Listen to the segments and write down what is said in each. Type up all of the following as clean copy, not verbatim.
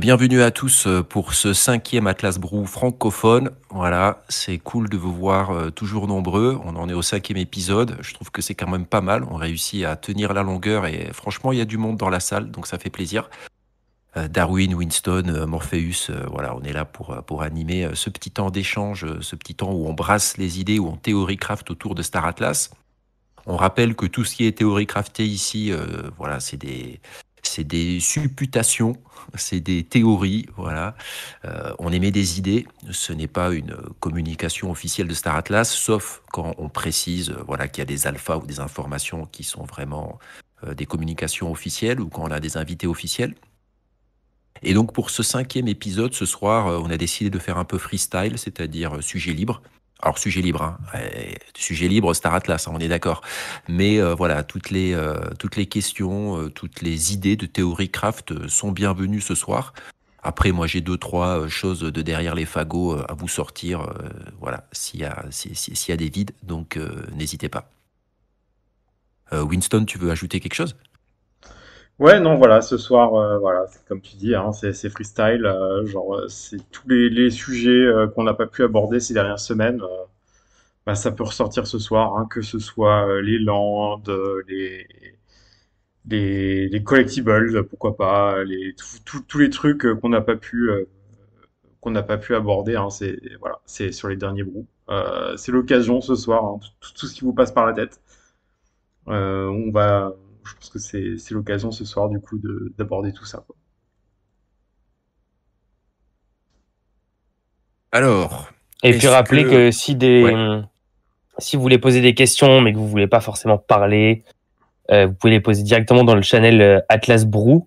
Bienvenue à tous pour ce 5e Atlas Brou francophone. Voilà, c'est cool de vous voir toujours nombreux. On en est au 5e épisode. Je trouve que c'est quand même pas mal. On réussit à tenir la longueur et franchement, il y a du monde dans la salle, donc ça fait plaisir. Darwin, Winston, Morpheus, voilà, on est là pour animer ce petit temps d'échange, ce petit temps où on brasse les idées, où on théorie craft autour de Star Atlas. On rappelle que tout ce qui est théorie craftée ici, voilà, c'est des supputations, c'est des théories, voilà. On émet des idées, ce n'est pas une communication officielle de Star Atlas, sauf quand on précise, voilà, qu'il y a des alphas ou des informations qui sont vraiment des communications officielles ou quand on a des invités officiels. Et donc pour ce 5e épisode, ce soir, on a décidé de faire un peu freestyle, c'est-à-dire sujet libre. Alors sujet libre, hein, sujet libre, Star Atlas, hein, on est d'accord. Mais voilà, toutes les questions, toutes les idées de théorie craft sont bienvenues ce soir. Après, moi, j'ai deux, trois choses de derrière les fagots à vous sortir, voilà, s'il y a des vides, donc n'hésitez pas. Winston, tu veux ajouter quelque chose? Ouais, non, voilà, ce soir, voilà, c'est comme tu dis, hein, c'est freestyle, c'est tous les sujets qu'on n'a pas pu aborder ces dernières semaines, bah, ça peut ressortir ce soir, hein, que ce soit les landes, les collectibles, pourquoi pas, tous les trucs qu'on n'a pas pu aborder, hein, c'est voilà, c'est sur les derniers brous. C'est l'occasion ce soir, hein, tout ce qui vous passe par la tête. On va, je pense que c'est l'occasion ce soir du coup d'aborder tout ça, quoi. Alors, Et puis est-ce rappeler que... que Ouais. si vous voulez poser des questions mais que vous voulez pas forcément parler, vous pouvez les poser directement dans le channel Atlas Brew.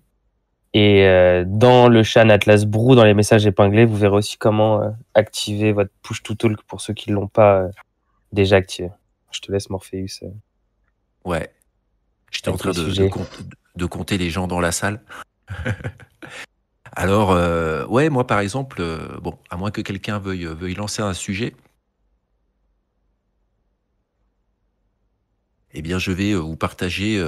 Et dans le channel Atlas Brew, dans les messages épinglés, vous verrez aussi comment activer votre push to talk pour ceux qui l'ont pas déjà activé. Je te laisse Morpheus Ouais, j'étais en avec train les de sujets. de compter les gens dans la salle. Alors, ouais, moi par exemple, bon, à moins que quelqu'un veuille lancer un sujet, eh bien je vais vous partager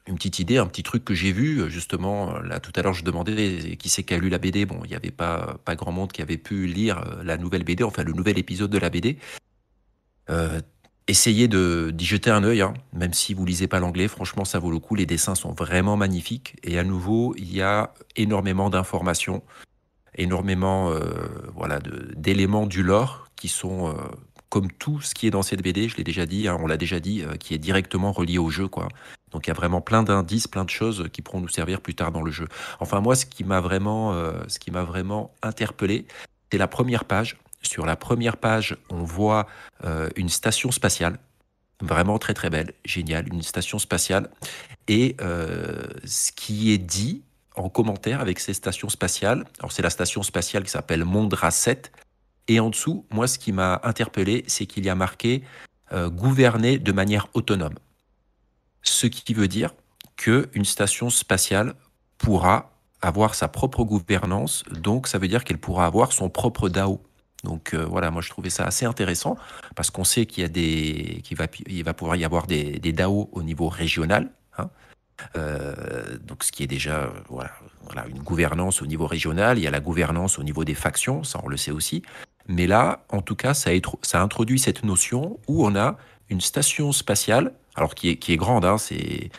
une petite idée, un petit truc que j'ai vu, justement, là tout à l'heure je demandais qui c'est qui a lu la BD, bon, il n'y avait pas grand monde qui avait pu lire la nouvelle BD, enfin le nouvel épisode de la BD. Euh, Essayez d'y jeter un œil, hein, même si vous lisez pas l'anglais, franchement ça vaut le coup, les dessins sont vraiment magnifiques, et à nouveau, il y a énormément d'informations, énormément voilà, d'éléments du lore qui sont, comme tout ce qui est dans cette BD, je l'ai déjà dit, hein, on l'a déjà dit, qui est directement relié au jeu, quoi. Donc il y a vraiment plein d'indices, plein de choses qui pourront nous servir plus tard dans le jeu. Enfin moi, ce qui m'a vraiment interpellé, c'est la première page. Sur la première page, on voit une station spatiale, vraiment très très belle, géniale, une station spatiale. Et ce qui est dit en commentaire avec ces stations spatiales, alors c'est la station spatiale qui s'appelle Mondra 7, et en dessous, moi ce qui m'a interpellé, c'est qu'il y a marqué gouverner de manière autonome. Ce qui veut dire qu'une station spatiale pourra avoir sa propre gouvernance, donc ça veut dire qu'elle pourra avoir son propre DAO. Donc voilà, moi je trouvais ça assez intéressant parce qu'on sait qu'il va pouvoir y avoir des DAO au niveau régional, hein. Donc ce qui est déjà voilà, une gouvernance au niveau régional, il y a la gouvernance au niveau des factions, ça on le sait aussi. Mais là, en tout cas, ça introduit cette notion où on a une station spatiale, alors qui est grande, hein, c'est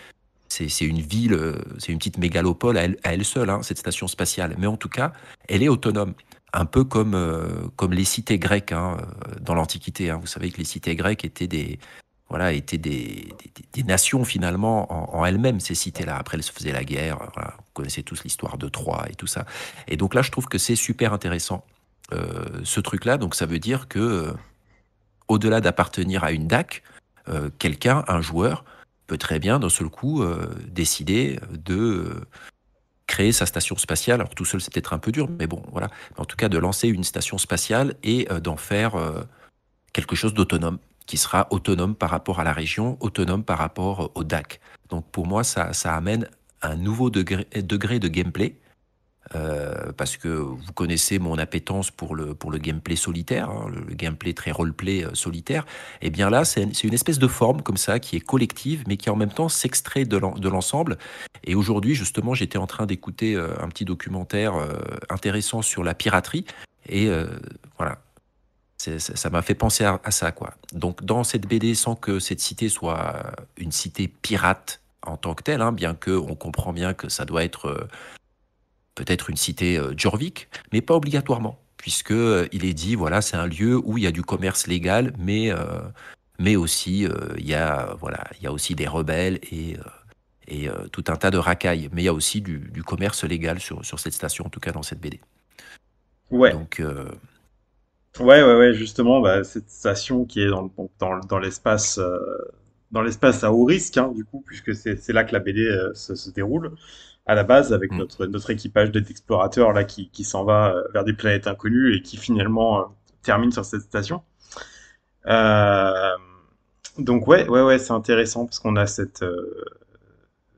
une ville, c'est une petite mégalopole à elle seule, hein, cette station spatiale. Mais en tout cas, elle est autonome. Un peu comme les cités grecques, hein, dans l'Antiquité, hein. Vous savez que les cités grecques étaient des nations finalement en elles-mêmes, ces cités-là. Après, elles se faisaient la guerre. Voilà. Vous connaissez tous l'histoire de Troie et tout ça. Et donc là, je trouve que c'est super intéressant, ce truc-là. Donc ça veut dire que, au-delà d'appartenir à une DAC, quelqu'un, un joueur, peut très bien, d'un seul coup, décider de créer sa station spatiale. Alors tout seul, c'est peut-être un peu dur, mais bon, voilà. En tout cas, de lancer une station spatiale et d'en faire quelque chose d'autonome, qui sera autonome par rapport à la région, autonome par rapport au DAC. Donc pour moi, ça amène un nouveau degré de gameplay parce que vous connaissez mon appétence pour le gameplay solitaire, hein, le gameplay très roleplay solitaire. Et bien là, c'est une espèce de forme comme ça qui est collective, mais qui en même temps s'extrait de l'ensemble. Et aujourd'hui, justement, j'étais en train d'écouter un petit documentaire intéressant sur la piraterie. Et voilà, ça m'a fait penser à ça, quoi. Donc, dans cette BD, sans que cette cité soit une cité pirate en tant que telle, hein, bien que on comprend bien que ça doit être peut-être une cité Jorvik, mais pas obligatoirement, puisque il est dit, voilà, c'est un lieu où il y a du commerce légal, mais aussi il y a voilà, il y a aussi des rebelles et tout un tas de racailles, mais il y a aussi du commerce légal sur cette station, en tout cas dans cette BD. Ouais. Donc Ouais, justement, bah, cette station qui est dans l'espace à haut risque, hein, du coup, puisque c'est là que la BD se déroule à la base avec hmm, notre équipage d'explorateurs là qui s'en va vers des planètes inconnues et qui finalement termine sur cette station. Euh, donc ouais, c'est intéressant parce qu'on a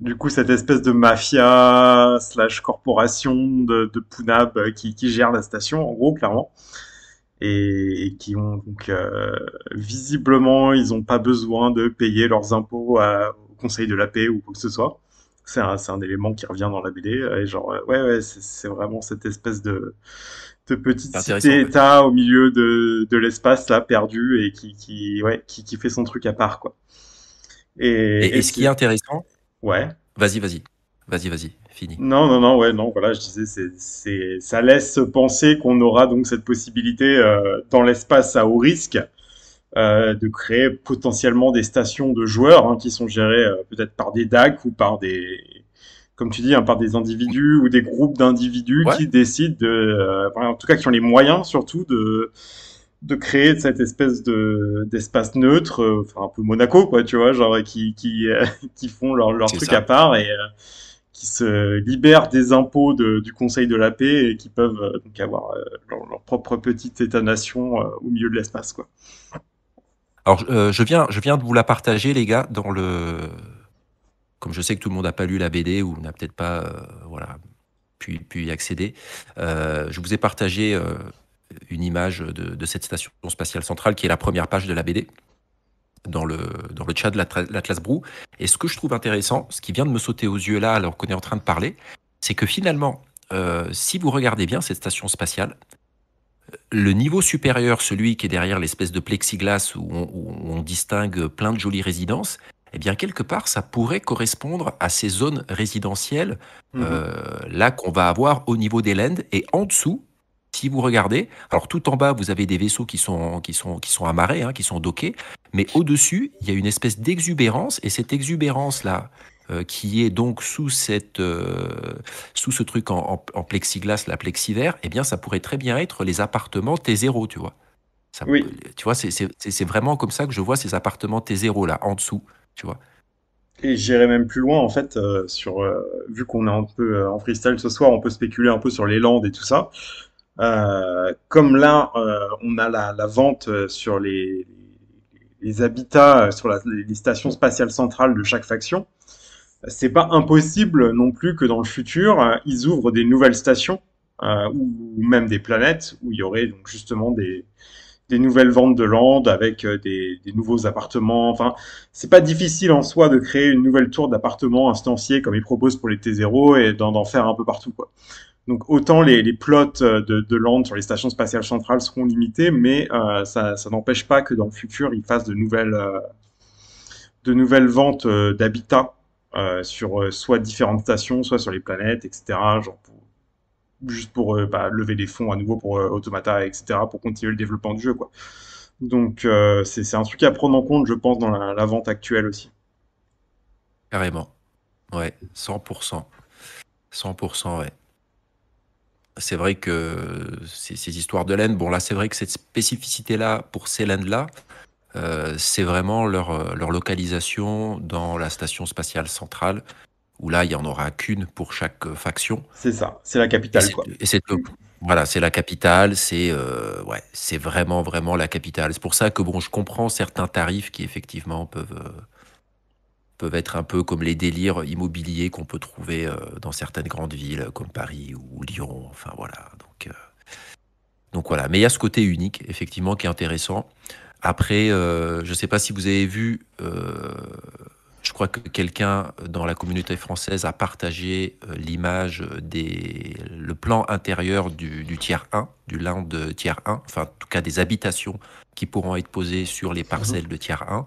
du coup cette espèce de mafia slash corporation de Punab qui gère la station en gros clairement et qui ont donc visiblement ils ont pas besoin de payer leurs impôts au Conseil de la paix ou quoi que ce soit. C'est un élément qui revient dans la BD et genre ouais c'est vraiment cette espèce de petite c'est intéressant, ouais. cité-État au milieu de l'espace là perdu et qui fait son truc à part quoi. Et Et ce qui est c'est intéressant, ouais. vas-y, fini. Non, ouais, non, voilà, je disais, ça laisse penser qu'on aura donc cette possibilité dans l'espace à haut risque de créer potentiellement des stations de joueurs hein, qui sont gérées peut-être par des DAC ou par comme tu dis, hein, par des individus ou des groupes d'individus Ouais, qui décident enfin, en tout cas qui ont les moyens surtout de créer cette espèce d'espace neutre, enfin un peu Monaco quoi, tu vois, genre qui font leur c'est truc à ça. part et qui se libèrent des impôts du Conseil de la paix et qui peuvent donc avoir leur propre petite État-nation au milieu de l'espace, quoi. Alors, je viens de vous la partager, les gars, comme je sais que tout le monde n'a pas lu la BD ou n'a peut-être pas, voilà, pu y accéder, je vous ai partagé une image de cette station spatiale centrale qui est la première page de la BD dans le chat de l'Atlas Brou. Et ce que je trouve intéressant, ce qui vient de me sauter aux yeux là, alors qu'on est en train de parler, c'est que finalement, si vous regardez bien cette station spatiale, le niveau supérieur, celui qui est derrière l'espèce de plexiglas où on distingue plein de jolies résidences, eh bien, quelque part, ça pourrait correspondre à ces zones résidentielles Mhm. là qu'on va avoir au niveau des lands. Et en dessous, si vous regardez, alors tout en bas, vous avez des vaisseaux qui sont amarrés, hein, qui sont dockés, mais au-dessus, il y a une espèce d'exubérance, et cette exubérance-là, qui est donc sous ce truc en plexiglas, la plexivert, eh bien, ça pourrait très bien être les appartements T0, tu vois. Ça, Oui, tu vois, c'est vraiment comme ça que je vois ces appartements T0 là, en dessous, tu vois. et j'irai même plus loin en fait vu qu'on est un peu en freestyle ce soir, on peut spéculer un peu sur les landes et tout ça. Comme là, on a la vente sur les habitats sur les stations spatiales centrales de chaque faction. C'est pas impossible non plus que dans le futur, ils ouvrent des nouvelles stations ou même des planètes où il y aurait donc justement des nouvelles ventes de land avec des nouveaux appartements. Enfin, c'est pas difficile en soi de créer une nouvelle tour d'appartements instanciés comme ils proposent pour les T0 et d'en faire un peu partout, quoi. Donc autant les plots de land sur les stations spatiales centrales seront limités, mais ça n'empêche pas que dans le futur, ils fassent de nouvelles ventes d'habitat sur soit différentes stations, soit sur les planètes, etc. Genre juste pour lever des fonds à nouveau pour Automata, etc. pour continuer le développement du jeu, quoi. Donc c'est un truc à prendre en compte, je pense, dans la vente actuelle aussi. Carrément. Ouais, 100%. 100%, ouais. C'est vrai que ces histoires de laine, bon là c'est vrai que cette spécificité-là, pour ces laines-là, c'est vraiment leur localisation dans la station spatiale centrale, où là il n'y en aura qu'une pour chaque faction. C'est ça, c'est la Et capitale, c'est, quoi. et c'est voilà, c'est la capitale, ouais, c'est vraiment, vraiment la capitale. C'est pour ça que bon, je comprends certains tarifs qui effectivement peuvent être un peu comme les délires immobiliers qu'on peut trouver dans certaines grandes villes comme Paris ou Lyon. Enfin voilà. Donc voilà. Mais il y a ce côté unique, effectivement, qui est intéressant. Après, je ne sais pas si vous avez vu, je crois que quelqu'un dans la communauté française a partagé l'image le plan intérieur du tiers 1, du land de tiers 1, enfin en tout cas des habitations qui pourront être posées sur les parcelles de tiers 1.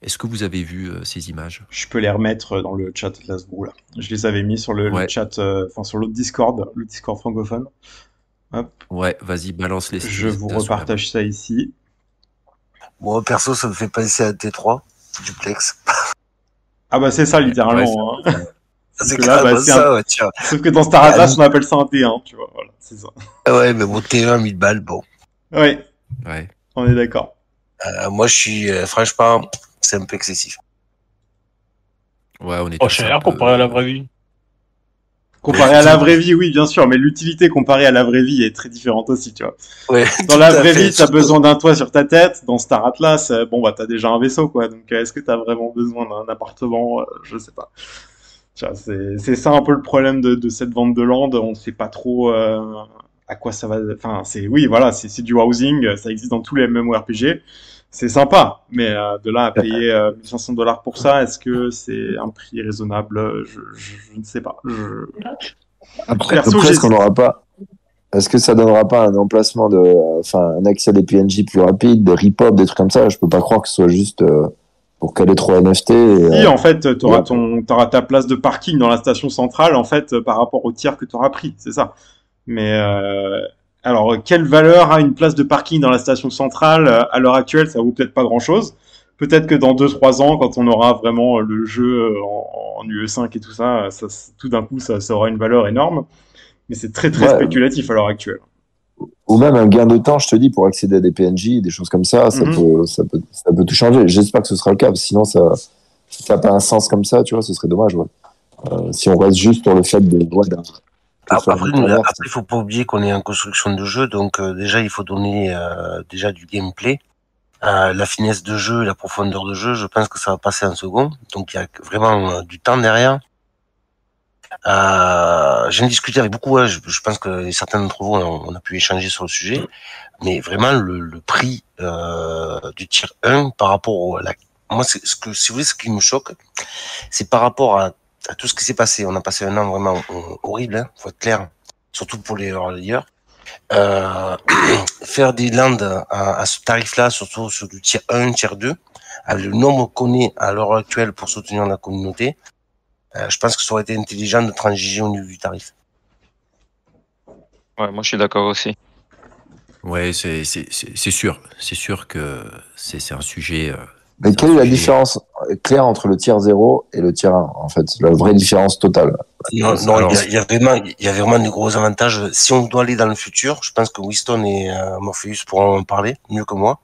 Est-ce que vous avez vu ces images? Je peux les remettre dans le chat Atlas Brew là. Je les avais mis sur le Ouais, chat, enfin sur l'autre Discord, le Discord francophone. Hop, ouais, vas-y, balance les je vous stats sur la main. repartage ça ici. Moi, perso, ça me fait penser à T3, duplex. Ah bah c'est ça Ouais, littéralement. Hein. C'est Sauf que là, carrément c'est ça, ouais, tiens. Sauf que dans Star Atlas, on appelle ça un T1, tu vois. Voilà, c'est ça. Ouais, mais bon, T1, 1000 balles, bon. Ouais, Ouais. on est d'accord. Moi, je suis, franchement, c'est un peu excessif. Ouais, on est Oh, tous un cher peu- comparé à la vraie vie. Comparé à la vraie vie, oui, bien sûr, mais l'utilité comparée à la vraie vie est très différente aussi, tu vois. Ouais. Dans tout la à vraie fait, vie, t'as tout- besoin d'un toit sur ta tête. Dans Star Atlas, bon, bah, t'as déjà un vaisseau, quoi. Donc, est-ce que t'as vraiment besoin d'un appartement? Je sais pas. Tu vois, c'est ça un peu le problème de cette vente de land. On sait pas trop à quoi ça va. Enfin, oui, voilà, c'est du housing. Ça existe dans tous les MMORPG. C'est sympa, mais de là à payer 1500 $ pour ça, est-ce que c'est un prix raisonnable? Je ne sais pas. Après, Perso, est-ce j'ai- qu'on n'aura pas, est-ce que ça donnera pas un emplacement enfin, un accès à des PNJ plus rapide, des rip-hop, des trucs comme ça? Je peux pas croire que ce soit juste pour caler 3 NFT. Si, en fait, ouais. t'auras ta place de parking dans la station centrale, en fait, par rapport au tiers que t'auras pris, c'est ça. Mais alors, quelle valeur a une place de parking dans la station centrale à l'heure actuelle? Ça vaut peut-être pas grand-chose. Peut-être que dans 2-3 ans, quand on aura vraiment le jeu en UE5 et tout ça, tout d'un coup, ça aura une valeur énorme. Mais c'est très très Ouais. spéculatif à l'heure actuelle. Ou même un gain de temps, je te dis, pour accéder à des PNJ, des choses comme ça, ça peut tout changer. J'espère que ce sera le cas, sinon si ça n'a pas un sens comme ça, tu vois, ce serait dommage, ouais. Si on reste juste sur le fait de, Après, il faut pas oublier qu'on est en construction de jeu, donc déjà, il faut donner déjà du gameplay. La finesse de jeu, la profondeur de jeu, je pense que ça va passer en second. Donc, il y a vraiment du temps derrière. J'ai discuté avec beaucoup, je pense que certains d'entre vous, on a pu échanger sur le sujet, mais vraiment le prix du tier 1 par rapport moi, c'est si vous voulez, ce qui me choque, c'est par rapport à tout ce qui s'est passé. On a passé un an vraiment horrible, hein, faut être clair, surtout pour les layers. Faire des lands à ce tarif-là, surtout sur du tier 1, tier 2, avec le nombre qu'on est à l'heure actuelle pour soutenir la communauté, je pense que ça aurait été intelligent de transiger au niveau du tarif. Ouais, moi je suis d'accord aussi. Ouais, c'est sûr. C'est sûr que c'est un sujet. Mais quelle est la différence claire entre le tier 0 et le tier 1, en fait? La vraie différence totale. Non, il y a vraiment de gros avantages. Si on doit aller dans le futur, je pense que Winston et Morpheus pourront en parler mieux que moi.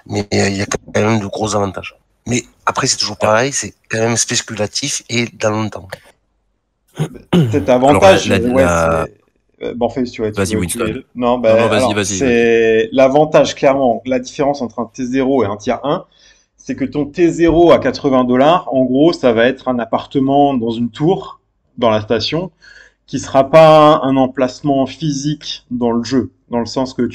Mais il y a quand même de gros avantages. Mais après, c'est toujours pareil, c'est quand même spéculatif et dans longtemps. Cet avantage, Alors, Morpheus, tu vois. Vas-y, Winston. Non, Non, vas-y, alors, vas-y. c'est l'avantage, clairement. La différence entre un T0 et un tier 1, c'est que ton T0 à 80 $, en gros, ça va être un appartement dans une tour, dans la station, qui sera pas un emplacement physique dans le jeu, dans le sens que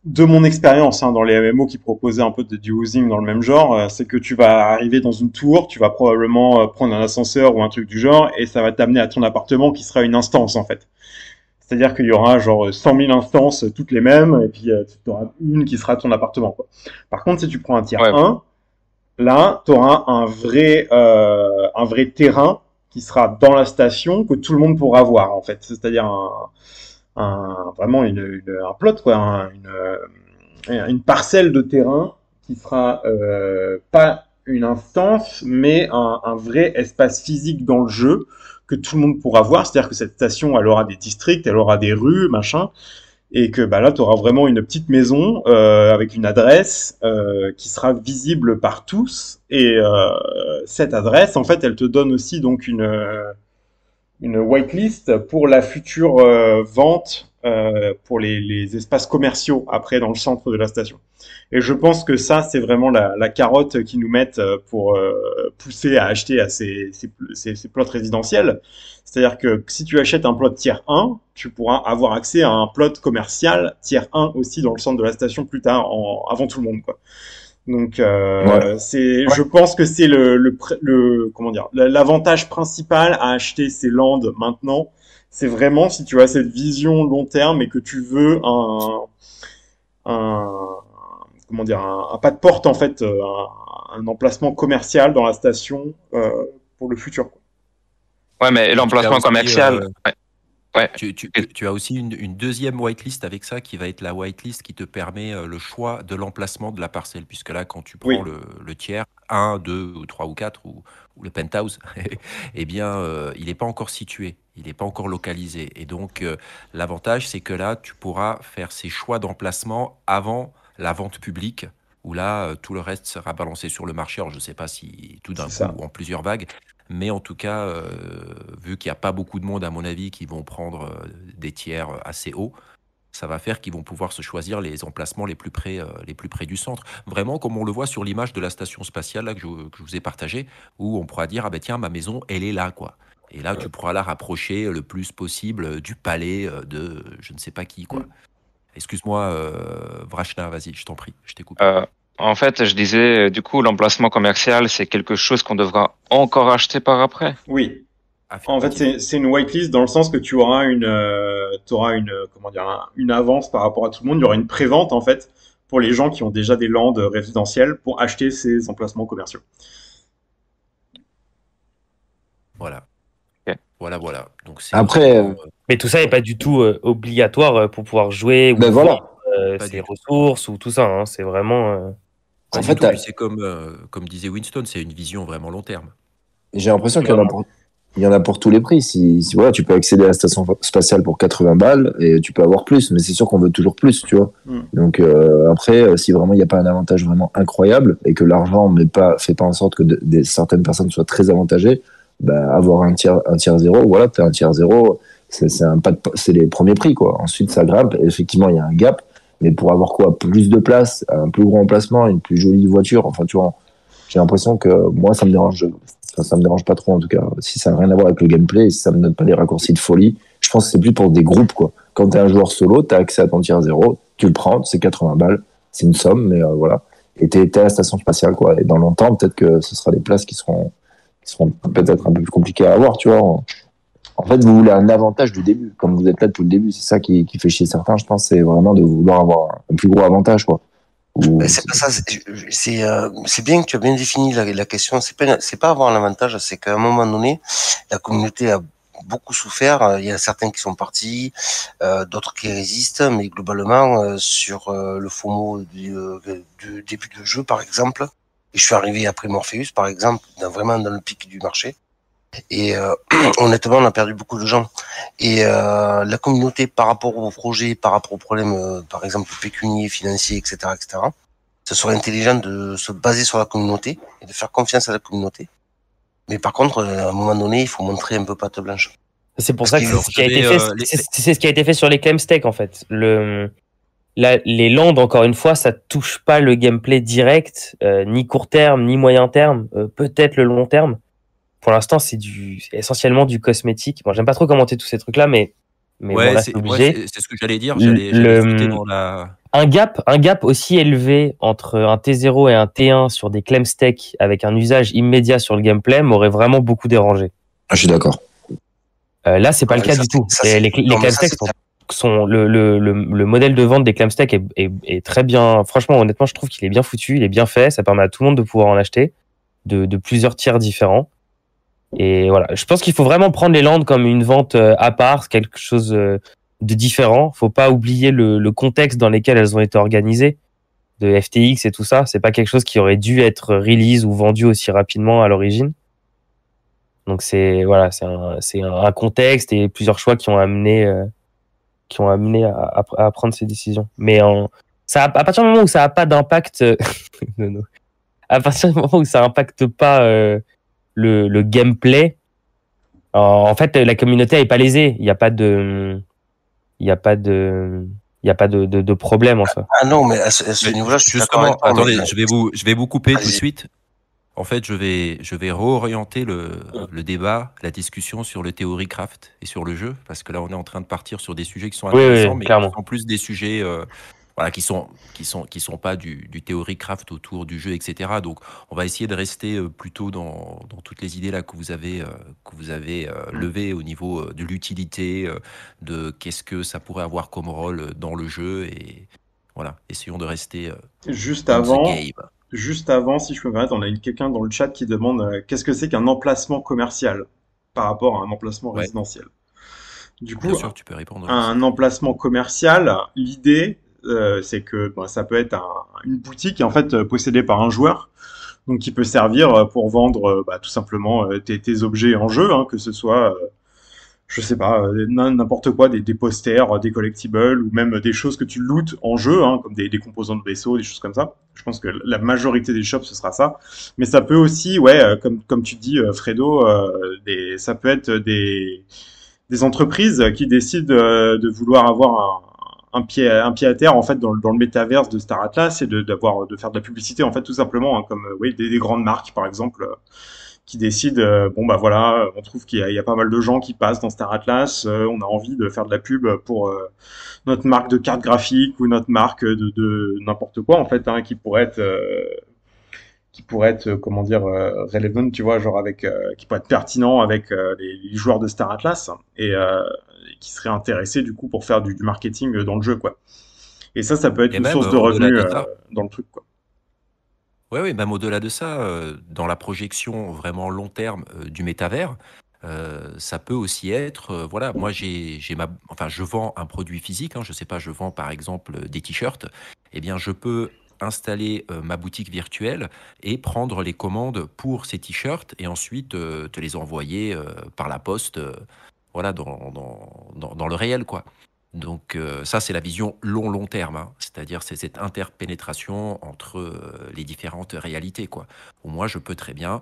de mon expérience dans les MMO qui proposaient un peu du housing dans le même genre, c'est que tu vas arriver dans une tour, tu vas probablement prendre un ascenseur ou un truc du genre, et ça va t'amener à ton appartement qui sera une instance en fait. C'est-à-dire qu'il y aura genre 100 000 instances, toutes les mêmes, et puis tu auras une qui sera ton appartement, quoi. Par contre, si tu prends un tier 1, là, tu auras un vrai terrain qui sera dans la station que tout le monde pourra voir, en fait. C'est-à-dire vraiment un plot, quoi, une parcelle de terrain qui sera pas une instance, mais un vrai espace physique dans le jeu que tout le monde pourra voir. C'est-à-dire que cette station, elle aura des districts, elle aura des rues, machin, et que là, tu auras vraiment une petite maison avec une adresse qui sera visible par tous. Et cette adresse, en fait, elle te donne aussi donc une whitelist pour la future vente pour les espaces commerciaux après dans le centre de la station. Et je pense que ça, c'est vraiment la carotte qu'ils nous mettent pour pousser à acheter à ces plots résidentiels. C'est-à-dire que si tu achètes un plot tiers 1, tu pourras avoir accès à un plot commercial tiers 1 aussi dans le centre de la station plus tard, avant tout le monde, quoi. Donc, Ouais. je pense que c'est comment dire, l'avantage principal à acheter ces landes maintenant. C'est vraiment si tu as cette vision long terme et que tu veux un comment dire, un pas de porte en fait, un emplacement commercial dans la station pour le futur, quoi. Ouais, mais Et tu as l'emplacement aussi, commercial. Ouais. Ouais. tu as aussi une deuxième whitelist avec ça qui va être la whitelist qui te permet le choix de l'emplacement de la parcelle. Puisque là, quand tu prends Oui, le tiers, 1, 2, ou 3 ou 4, ou le penthouse, eh bien, il n'est pas encore situé, il n'est pas encore localisé. Et donc, l'avantage, c'est que là, tu pourras faire ces choix d'emplacement avant la vente publique, où là, tout le reste sera balancé sur le marché. Alors, je ne sais pas si tout d'un c'est coup ça. ou en plusieurs vagues, mais en tout cas, vu qu'il n'y a pas beaucoup de monde, à mon avis, qui vont prendre des tiers assez hauts, ça va faire qu'ils vont pouvoir se choisir les emplacements les plus près du centre. Vraiment, comme on le voit sur l'image de la station spatiale là, que je vous ai partagée, où on pourra dire, ah ben tiens, ma maison, elle est là, quoi. Et là, tu pourras la rapprocher le plus possible du palais de je ne sais pas qui, quoi. Mm. Excuse-moi, Vrachna, vas-y, je t'en prie, je t'ai coupé. En fait, je disais, du coup, l'emplacement commercial, c'est quelque chose qu'on devra encore acheter par après. Oui. En fait, Affirmatif. c'est une whitelist dans le sens que tu auras t'auras comment dire, une avance par rapport à tout le monde. Il y aura une prévente en fait pour les gens qui ont déjà des landes résidentielles pour acheter ces emplacements commerciaux. Voilà, Ok. voilà. Donc, c'est Après, vraiment Mais tout ça n'est ouais, pas du tout obligatoire pour pouvoir jouer ou ben vendre voilà. pas ses du tout. ressources ou tout ça, hein. C'est vraiment. Pas En du fait, tout. Puis c'est comme disait Winston, c'est une vision vraiment long terme. j'ai l'impression qu'il y en a Voilà. pour, il y en a pour tous les prix. Si voilà, tu peux accéder à la station spatiale pour 80 balles et tu peux avoir plus, mais c'est sûr qu'on veut toujours plus, tu vois. Mm. Donc après, si vraiment il n'y a pas un avantage vraiment incroyable et que l'argent fait pas en sorte que certaines personnes soient très avantagées, bah, avoir un tiers zéro, voilà, t'as un tiers zéro, c'est un pas c'est les premiers prix, quoi. Ensuite, ça grimpe. Et effectivement, il y a un gap, mais pour avoir quoi, plus de place, un plus gros emplacement, une plus jolie voiture, enfin, tu vois, j'ai l'impression que moi, ça me dérange. Enfin, ça me dérange pas trop, en tout cas. Si ça n'a rien à voir avec le gameplay, si ça me donne pas des raccourcis de folie, je pense que c'est plus pour des groupes, quoi. Quand t'es un joueur solo, t'as accès à ton tiers zéro, tu le prends, c'est 80 balles, c'est une somme, mais voilà. Et t'es à la station spatiale, quoi. Et dans longtemps, peut-être que ce sera des places qui seront peut-être un peu plus compliquées à avoir, tu vois. En fait, vous voulez un avantage du début, comme vous êtes là depuis le début. C'est ça qui fait chier certains, je pense, c'est vraiment de vouloir avoir un plus gros avantage, quoi. Ou, Ben, c'est pas ça. C'est bien que tu as bien défini la question. C'est pas avoir un avantage, c'est qu'à un moment donné, la communauté a beaucoup souffert. Il y a certains qui sont partis, d'autres qui résistent, mais globalement, sur le FOMO du début de jeu, par exemple, et je suis arrivé après Morpheus, par exemple, vraiment dans le pic du marché. Et honnêtement, on a perdu beaucoup de gens. Et la communauté, par rapport au projet, par rapport aux problèmes, par exemple pécuniaires, financiers, etc., ce serait intelligent de se baser sur la communauté et de faire confiance à la communauté. Mais par contre, à un moment donné, il faut montrer un peu patte blanche. C'est pour Parce ça que qu'il- c'est ce qui a été fait. C'est ce qui a été fait sur les claim stake en fait. Les landes, encore une fois, ça touche pas le gameplay direct, ni court terme, ni moyen terme, peut-être le long terme. Pour l'instant, c'est essentiellement du cosmétique. Bon, j'aime pas trop commenter tous ces trucs-là, mais bon, Ouais, là, c'est obligé. c'est ce que j'allais dire. J'allais citer dans la. Un gap aussi élevé entre un T0 et un T1 sur des claim stake avec un usage immédiat sur le gameplay m'aurait vraiment beaucoup dérangé. je suis d'accord. Là, c'est pas le cas Ça, du tout. ça, c'est- Les non, mais claim ça, stake c'est- sont le modèle de vente des claim stake est très bien. Franchement, honnêtement, je trouve qu'il est bien foutu, il est bien fait. Ça permet à tout le monde de pouvoir en acheter de plusieurs tiers différents. Et voilà, je pense qu'il faut vraiment prendre les landes comme une vente à part, quelque chose de différent. Faut pas oublier le contexte dans lequel elles ont été organisées, de FTX et tout ça. C'est pas quelque chose qui aurait dû être release ou vendu aussi rapidement à l'origine. Donc c'est voilà, c'est un contexte et plusieurs choix qui ont amené à prendre ces décisions. Mais ça, à partir du moment où ça a pas d'impact, non. À partir du moment où ça impacte pas le gameplay, En fait, la communauté n'est pas lésée. Il n'y a pas de, il y a pas de, il y a pas de problème en soi. Ah non, mais à ce Mais niveau-là, je suis d'accord avec justement, toi. Mais attendez, je vais vous couper tout de Allez-y. suite. En fait, je vais réorienter le débat, la discussion sur le Theory Craft et sur le jeu, parce que là, on est en train de partir sur des sujets qui sont Oui, intéressants, oui, mais qui clairement. sont plus des sujets voilà, qui sont pas du Theory Craft autour du jeu, etc. Donc, on va essayer de rester plutôt dans toutes les idées là que vous avez levées au niveau de l'utilité, de qu'est-ce que ça pourrait avoir comme rôle dans le jeu, et voilà, essayons de rester Juste in the avant, game. juste avant, si je peux me permettre, on a quelqu'un dans le chat qui demande qu'est-ce que c'est qu'un emplacement commercial par rapport à un emplacement Ouais, résidentiel. Du bien coup, sûr, tu peux répondre, un Lucie. emplacement commercial, l'idée, c'est que ça peut être une boutique en fait possédée par un joueur, donc qui peut servir pour vendre tout simplement tes objets en jeu, hein, que ce soit je sais pas, n'importe quoi, des posters, des collectibles, ou même des choses que tu lootes en jeu, hein, comme des composants de vaisseau, des choses comme ça. Je pense que la majorité des shops, ce sera ça. Mais ça peut aussi, ouais, comme tu dis, Fredo, ça peut être des entreprises qui décident de vouloir avoir un pied à terre en fait dans le métaverse de Star Atlas et de faire de la publicité en fait tout simplement, hein, comme oui des grandes marques par exemple qui décident, bon bah voilà, on trouve qu'il y a pas mal de gens qui passent dans Star Atlas, on a envie de faire de la pub pour notre marque de carte graphique ou notre marque de n'importe quoi en fait, hein, qui pourrait être comment dire relevant, tu vois, genre avec qui pourrait être pertinent avec les joueurs de Star Atlas et qui seraient intéressés du coup pour faire du marketing dans le jeu quoi. Et ça peut être Et une même source de au-delà revenus de ça, dans le truc quoi. ouais, ouais, même au-delà de ça, dans la projection vraiment long terme du métavers, ça peut aussi être, voilà, moi enfin, je vends un produit physique, hein, je sais pas, je vends par exemple des t-shirts, eh bien, je peux installer ma boutique virtuelle et prendre les commandes pour ces t-shirts et ensuite te les envoyer par la poste, voilà, dans le réel, quoi. Donc ça, c'est la vision long terme, hein. C'est-à-dire c'est cette interpénétration entre les différentes réalités, quoi. Où moi, je peux très bien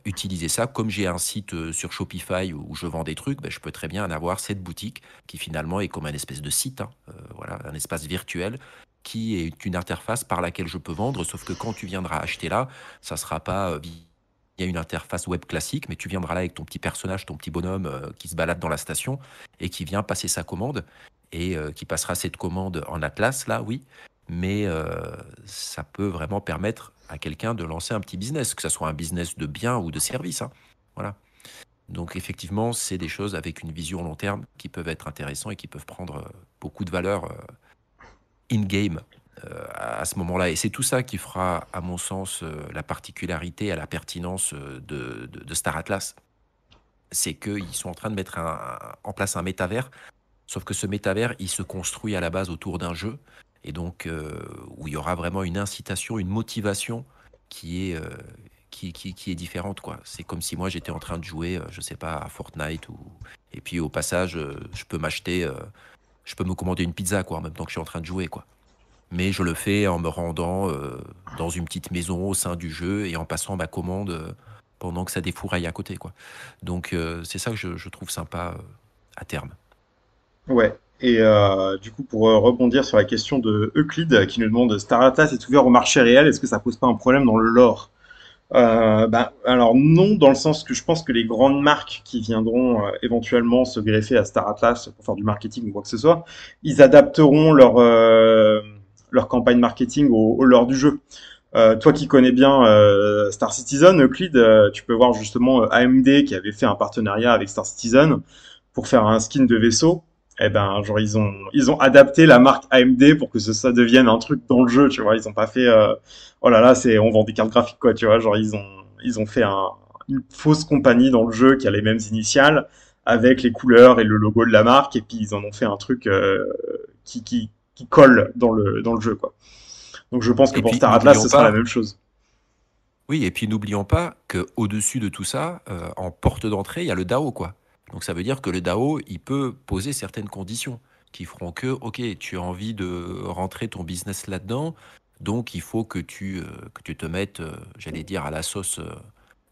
utiliser ça. Comme j'ai un site sur Shopify où je vends des trucs, ben, je peux très bien en avoir cette boutique qui finalement est comme un espèce de site, hein, voilà, un espace virtuel qui est une interface par laquelle je peux vendre, sauf que quand tu viendras acheter là, ça sera pas via une interface web classique, mais tu viendras là avec ton petit personnage, ton petit bonhomme qui se balade dans la station et qui vient passer sa commande et qui passera cette commande en Atlas, là, oui, mais ça peut vraiment permettre à quelqu'un de lancer un petit business, que ce soit un business de biens ou de services, hein. Voilà. Donc effectivement, c'est des choses avec une vision long terme qui peuvent être intéressantes et qui peuvent prendre beaucoup de valeur in-game à ce moment-là. Et c'est tout ça qui fera, à mon sens, la particularité et la pertinence de Star Atlas. C'est qu'ils sont en train de mettre en place un métavers. Sauf que ce métavers, il se construit à la base autour d'un jeu, et donc où il y aura vraiment une incitation, une motivation qui est, qui est différente, quoi. C'est comme si moi j'étais en train de jouer, je sais pas, à Fortnite, et puis au passage, je peux me commander une pizza, quoi, en même temps que je suis en train de jouer, quoi. Mais je le fais en me rendant dans une petite maison au sein du jeu et en passant ma commande pendant que ça défouraille à côté, quoi. Donc c'est ça que je trouve sympa à terme. Ouais. Et du coup, pour rebondir sur la question de Euclide qui nous demande Star Atlas est ouvert au marché réel, est-ce que ça pose pas un problème dans le lore? Alors non, dans le sens que je pense que les grandes marques qui viendront éventuellement se greffer à Star Atlas pour faire du marketing ou quoi que ce soit, ils adapteront leur campagne marketing au lore du jeu. Toi qui connais bien Star Citizen, Euclide, tu peux voir justement AMD qui avait fait un partenariat avec Star Citizen pour faire un skin de vaisseau. Eh ben, genre ils ont adapté la marque AMD pour que ça devienne un truc dans le jeu, tu vois. Ils ont pas fait oh là là, c'est on vend des cartes graphiques quoi, tu vois. Genre ils ont fait une fausse compagnie dans le jeu qui a les mêmes initiales avec les couleurs et le logo de la marque et puis ils en ont fait un truc qui colle dans le jeu quoi. Donc je pense que Et pour puis, Star Atlas, n'oublions ce sera la pas, même chose. oui, et puis n'oublions pas qu'au-dessus de tout ça, en porte d'entrée, il y a le DAO, quoi. Donc ça veut dire que le DAO, il peut poser certaines conditions qui feront que, ok, tu as envie de rentrer ton business là-dedans, donc il faut que tu te mettes, j'allais dire, à la sauce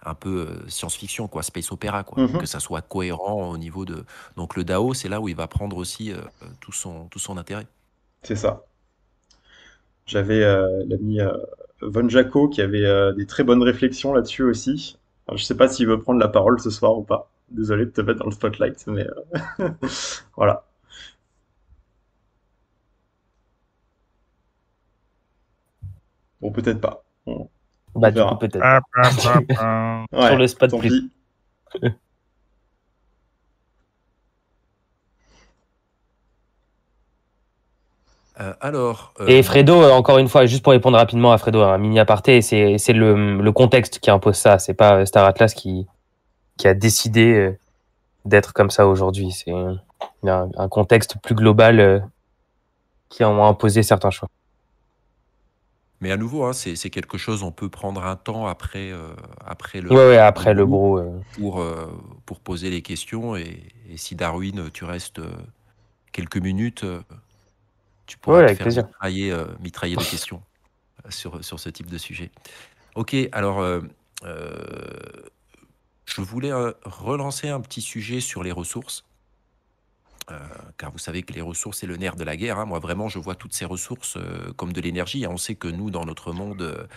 un peu science-fiction, quoi, space opéra, quoi, Mhm. que ça soit cohérent au niveau de. Donc le DAO, c'est là où il va prendre aussi tout son intérêt. C'est ça. J'avais l'ami Von Jaco qui avait des très bonnes réflexions là-dessus aussi. Alors, je sais pas s'il veut prendre la parole ce soir ou pas. Désolé de te mettre dans le spotlight, mais voilà. Bon, peut-être pas. On Bah, du coup, verra. peut-être Ah, pas. ah, ah, ah. Sur Ouais, le spot tant plus. pis. Alors, Et Fredo, encore une fois, juste pour répondre rapidement à Fredo, un mini aparté, c'est le contexte qui impose ça. C'est pas Star Atlas qui a décidé d'être comme ça aujourd'hui. C'est un contexte plus global qui a imposé certains choix. mais à nouveau, hein, c'est quelque chose, on peut prendre un temps après Ouais, le après le brou bro. pour poser les questions. Et si Darwin, tu restes quelques minutes, tu pourras Ouais, te avec faire plaisir. mitrailler de questions sur ce type de sujet. Ok, alors je voulais relancer un petit sujet sur les ressources. Car vous savez que les ressources, c'est le nerf de la guerre, hein. Moi, vraiment, je vois toutes ces ressources comme de l'énergie, hein. On sait que nous, dans notre monde,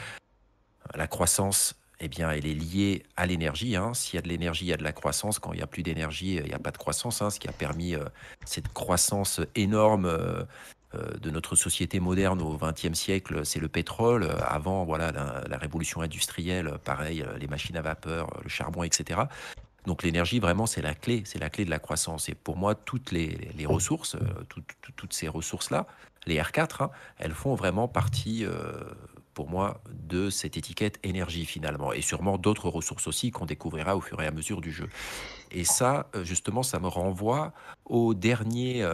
la croissance, eh bien, elle est liée à l'énergie, hein. S'il y a de l'énergie, il y a de la croissance. Quand il n'y a plus d'énergie, il n'y a pas de croissance, hein. Ce qui a permis cette croissance énorme de notre société moderne au XXe siècle, c'est le pétrole. Avant, voilà, la révolution industrielle, pareil, les machines à vapeur, le charbon, etc. Donc l'énergie, vraiment, c'est la clé de la croissance. Et pour moi, toutes les ressources, toutes ces ressources-là, les R4, hein, elles font vraiment partie, pour moi, de cette étiquette énergie finalement. Et sûrement d'autres ressources aussi qu'on découvrira au fur et à mesure du jeu. Et ça, justement, ça me renvoie au dernier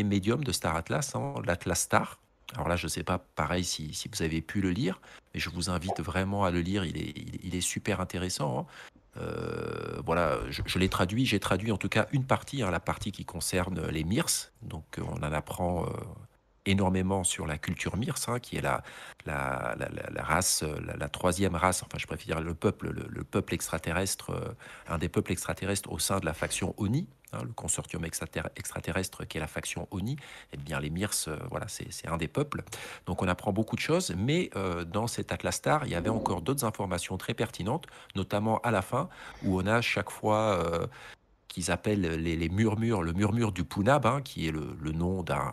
médium de Star Atlas, hein, l'Atlas Star. Alors là, je ne sais pas, pareil, si vous avez pu le lire, mais je vous invite vraiment à le lire. Il est super intéressant, hein. Voilà, je l'ai traduit. J'ai traduit en tout cas une partie, hein, la partie qui concerne les Mirs. Donc, on en apprend énormément sur la culture Mirs, hein, qui est la race, la troisième race, enfin, je préfère dire le peuple extraterrestre, un des peuples extraterrestres au sein de la faction Oni, hein, le consortium extraterrestre qui est la faction Oni. Eh bien, les Mirs, voilà, c'est un des peuples. Donc, on apprend beaucoup de choses, mais dans cet Atlas Star, il y avait encore d'autres informations très pertinentes, notamment à la fin, où on a chaque fois qu'ils appellent les murmures, le murmure du Punab, hein, qui est le nom d'un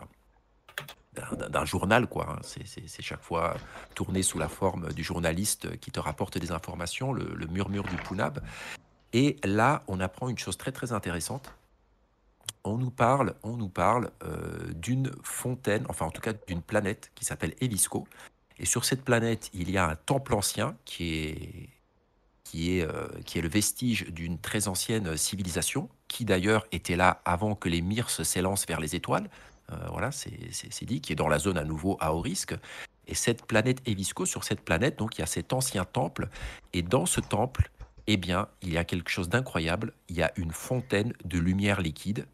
journal, quoi, hein. C'est chaque fois tourné sous la forme du journaliste qui te rapporte des informations, le murmure du Punab. Et là, on apprend une chose très très intéressante. On nous parle d'une fontaine, enfin en tout cas d'une planète qui s'appelle Evisco. Et sur cette planète, il y a un temple ancien qui est le vestige d'une très ancienne civilisation, qui d'ailleurs était là avant que les Mirs s'élancent vers les étoiles. Voilà, c'est dit, qui est dans la zone à nouveau à haut risque. Et cette planète Evisco, sur cette planète, donc il y a cet ancien temple. Et dans ce temple, eh bien, il y a quelque chose d'incroyable. Il y a une fontaine de lumière liquide.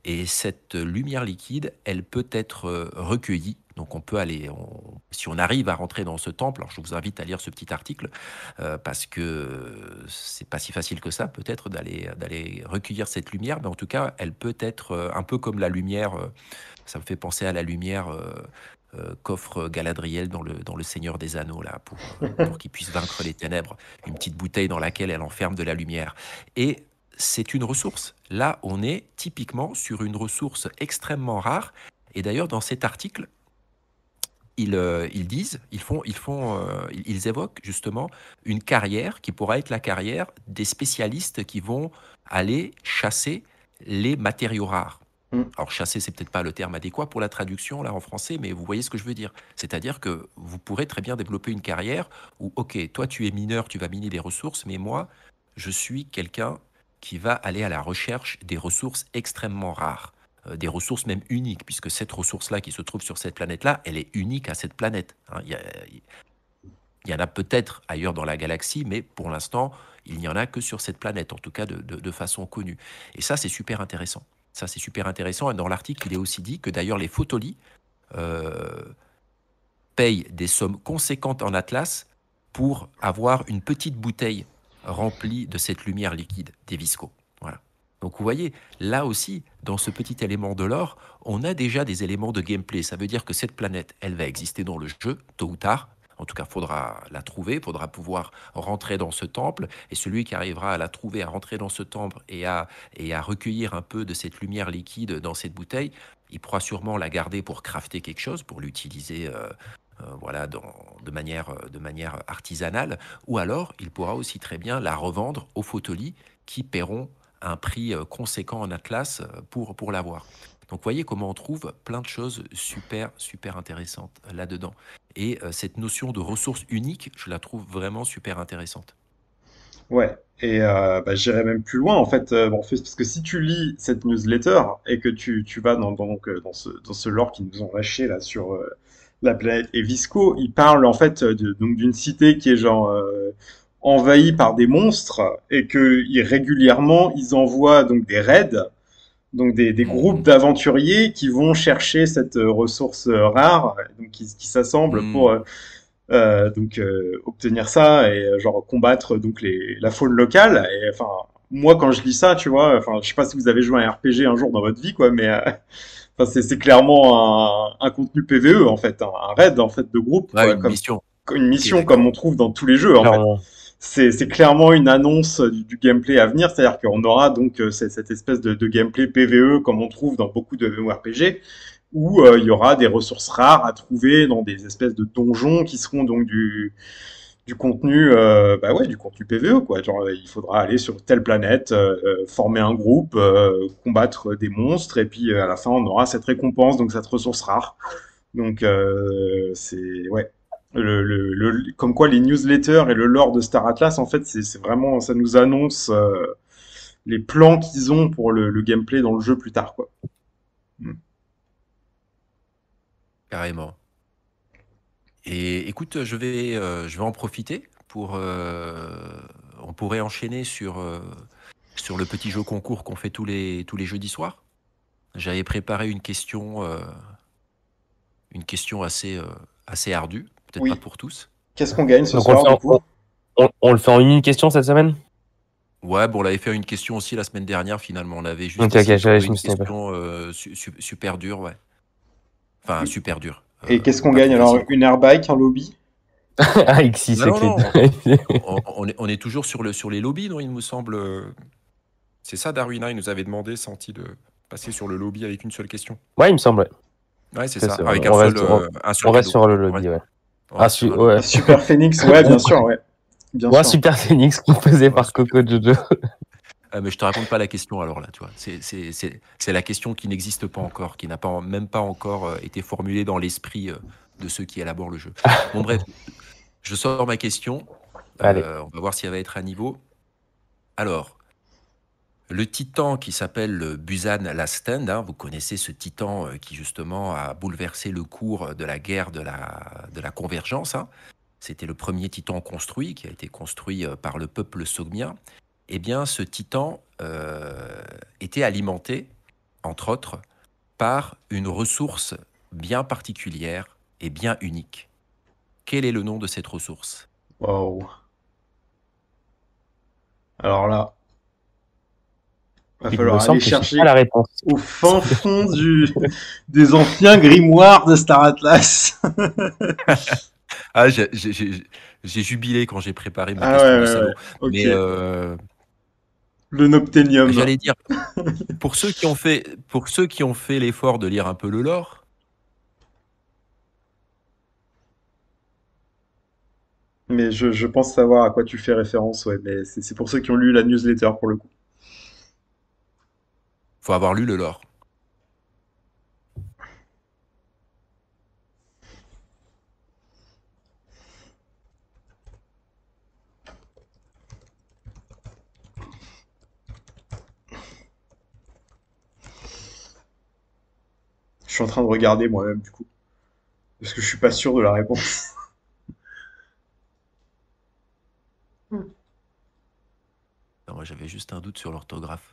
Et cette lumière liquide, elle peut être recueillie. Donc on peut aller, si on arrive à rentrer dans ce temple, alors je vous invite à lire ce petit article, parce que c'est pas si facile que ça, peut-être, d'aller recueillir cette lumière, mais en tout cas, elle peut être un peu comme la lumière, ça me fait penser à la lumière qu'offre Galadriel dans le Seigneur des Anneaux, là, pour qu'il puisse vaincre les ténèbres, une petite bouteille dans laquelle elle enferme de la lumière. Et c'est une ressource. Là, on est typiquement sur une ressource extrêmement rare. Et d'ailleurs, dans cet article, ils évoquent justement une carrière qui pourra être la carrière des spécialistes qui vont aller chasser les matériaux rares. Mm. Alors chasser, c'est peut-être pas le terme adéquat pour la traduction là en français, mais vous voyez ce que je veux dire. C'est-à-dire que vous pourrez très bien développer une carrière où, ok, toi tu es mineur, tu vas miner des ressources, mais moi, je suis quelqu'un qui va aller à la recherche des ressources extrêmement rares, des ressources même uniques, puisque cette ressource-là qui se trouve sur cette planète-là, elle est unique à cette planète, hein. Il y en a peut-être ailleurs dans la galaxie, mais pour l'instant, il n'y en a que sur cette planète, en tout cas de façon connue. Et ça, c'est super intéressant. Ça, c'est super intéressant. Et dans l'article, il est aussi dit que d'ailleurs, les Photolis payent des sommes conséquentes en Atlas pour avoir une petite bouteille rempli de cette lumière liquide des viscos. Voilà. Donc vous voyez, là aussi, dans ce petit élément de lore, on a déjà des éléments de gameplay. Ça veut dire que cette planète, elle va exister dans le jeu, tôt ou tard. En tout cas, il faudra la trouver, il faudra pouvoir rentrer dans ce temple. Et celui qui arrivera à la trouver, à rentrer dans ce temple et à recueillir un peu de cette lumière liquide dans cette bouteille, il pourra sûrement la garder pour crafter quelque chose, pour l'utiliser voilà, de manière artisanale. Ou alors, il pourra aussi très bien la revendre aux photolies qui paieront un prix conséquent en Atlas pour l'avoir. Donc, vous voyez comment on trouve plein de choses super, super intéressantes là-dedans. Et cette notion de ressource unique, je la trouve vraiment super intéressante. Ouais, et j'irais même plus loin en fait, parce que si tu lis cette newsletter et que tu vas dans ce lore qu'ils nous ont lâché là sur la planète Evisco, ils parlent en fait donc d'une cité qui est genre envahie par des monstres et que régulièrement ils envoient donc des raids, donc des groupes Mhm. d'aventuriers qui vont chercher cette ressource rare, donc qui s'assemblent pour Mhm. obtenir ça et genre combattre donc la faune locale. Et enfin, moi quand je lis ça, tu vois, enfin, je sais pas si vous avez joué à un RPG un jour dans votre vie, quoi, mais enfin, c'est clairement un contenu PVE en fait, un raid en fait de groupe, Ouais, quoi, une mission. comme une Ok, mission comme d'accord. on trouve dans tous les jeux en fait. Clairement. C'est clairement une annonce du gameplay à venir, c'est-à-dire qu'on aura donc cette espèce de gameplay PVE comme on trouve dans beaucoup de MMORPG, où il y aura des ressources rares à trouver dans des espèces de donjons qui seront donc du contenu, du contenu PVE, quoi. Genre, il faudra aller sur telle planète, former un groupe, combattre des monstres, et puis à la fin, on aura cette récompense, donc cette ressource rare. Donc, c'est ouais. Comme quoi, les newsletters et le lore de Star Atlas, en fait, c'est vraiment, ça nous annonce les plans qu'ils ont pour le gameplay dans le jeu plus tard, quoi. Mm. Carrément. Et écoute, je vais en profiter pour. On pourrait enchaîner sur le petit jeu concours qu'on fait tous les jeudis soirs. J'avais préparé une question assez ardue, peut-être pas Oui. pour tous. Qu'est-ce qu'on gagne ce Donc on le soir, fait du coup? on le fait en une question cette semaine? Ouais, bon, on l'avait fait une question aussi la semaine dernière, finalement. On avait juste Ok, ok, essayé de trouver je me une souviens pas. question super dure, ouais. Enfin, super dure. Et qu'est-ce qu'on Pas gagne trop alors? facile, quoi. Une airbike, un lobby? Ah, X6, Non, c'est non, clé. non. On est toujours sur les lobbies, non, il me semble. C'est ça, Darwina, il nous avait demandé, Santi, de passer sur le lobby avec une seule question. Ouais, il me semble, ouais. Ouais, c'est Que ça. c'est- Avec on reste, un seul on reste cadeau. sur le On lobby, reste, ouais. on Ah, reste sur un lobby. ouais. Super Phoenix, ouais, bien Ou, sûr, ouais. Bien ou un sûr. Super Phoenix proposé Ouais, par Coco Jojo. mais je te raconte pas la question alors là, tu vois. C'est la question qui n'existe pas encore, qui n'a pas, même pas encore été formulée dans l'esprit de ceux qui élaborent le jeu. Bon, bref, je sors ma question. Allez. On va voir si elle va être à niveau. Alors, le titan qui s'appelle Busan Last Stand, hein, vous connaissez ce titan qui justement a bouleversé le cours de la guerre de la convergence, hein. C'était le premier titan construit, qui a été construit par le peuple sogmien. Eh bien, ce titan était alimenté, entre autres, par une ressource bien particulière et bien unique. Quel est le nom de cette ressource? Waouh. Alors là, va Il me falloir aller semble que j'ai pas chercher la réponse. au fin fond des anciens grimoires de Star Atlas. Ah, j'ai jubilé quand j'ai préparé mes Ah questions ouais, de ouais, ouais. salaud. Ok. Mais Le Noctenium. j'allais dire, pour ceux qui ont fait l'effort de lire un peu le lore, Mais je pense savoir à quoi tu fais référence, ouais. Mais c'est pour ceux qui ont lu la newsletter, pour le coup. faut avoir lu le lore. Je suis en train de regarder moi-même, du coup. Parce que je suis pas sûr de la réponse. Non, moi, j'avais juste un doute sur l'orthographe.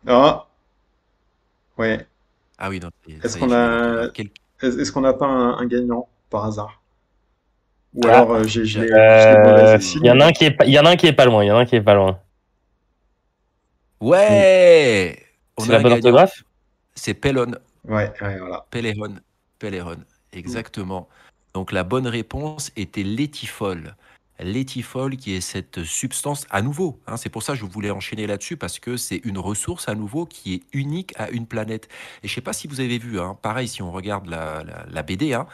Ah, ouais. Ah oui, non, Est-ce ça y est, qu'on j'ai lu a, l'orthographe. est-ce qu'on n'a pas un gagnant, par hasard? Ou alors j'ai les mauvaises signes. Il y en a un qui est pas loin. Il y en a un qui est pas loin. Ouais! On C'est a la un bonne gagnant. orthographe? C'est Pelon. Ouais, voilà. Pelleron, exactement. Donc la bonne réponse était l'étifol. L'étifol qui est cette substance à nouveau, hein, c'est pour ça que je voulais enchaîner là-dessus parce que c'est une ressource à nouveau qui est unique à une planète. Et je ne sais pas si vous avez vu, hein, pareil si on regarde la BD, hein,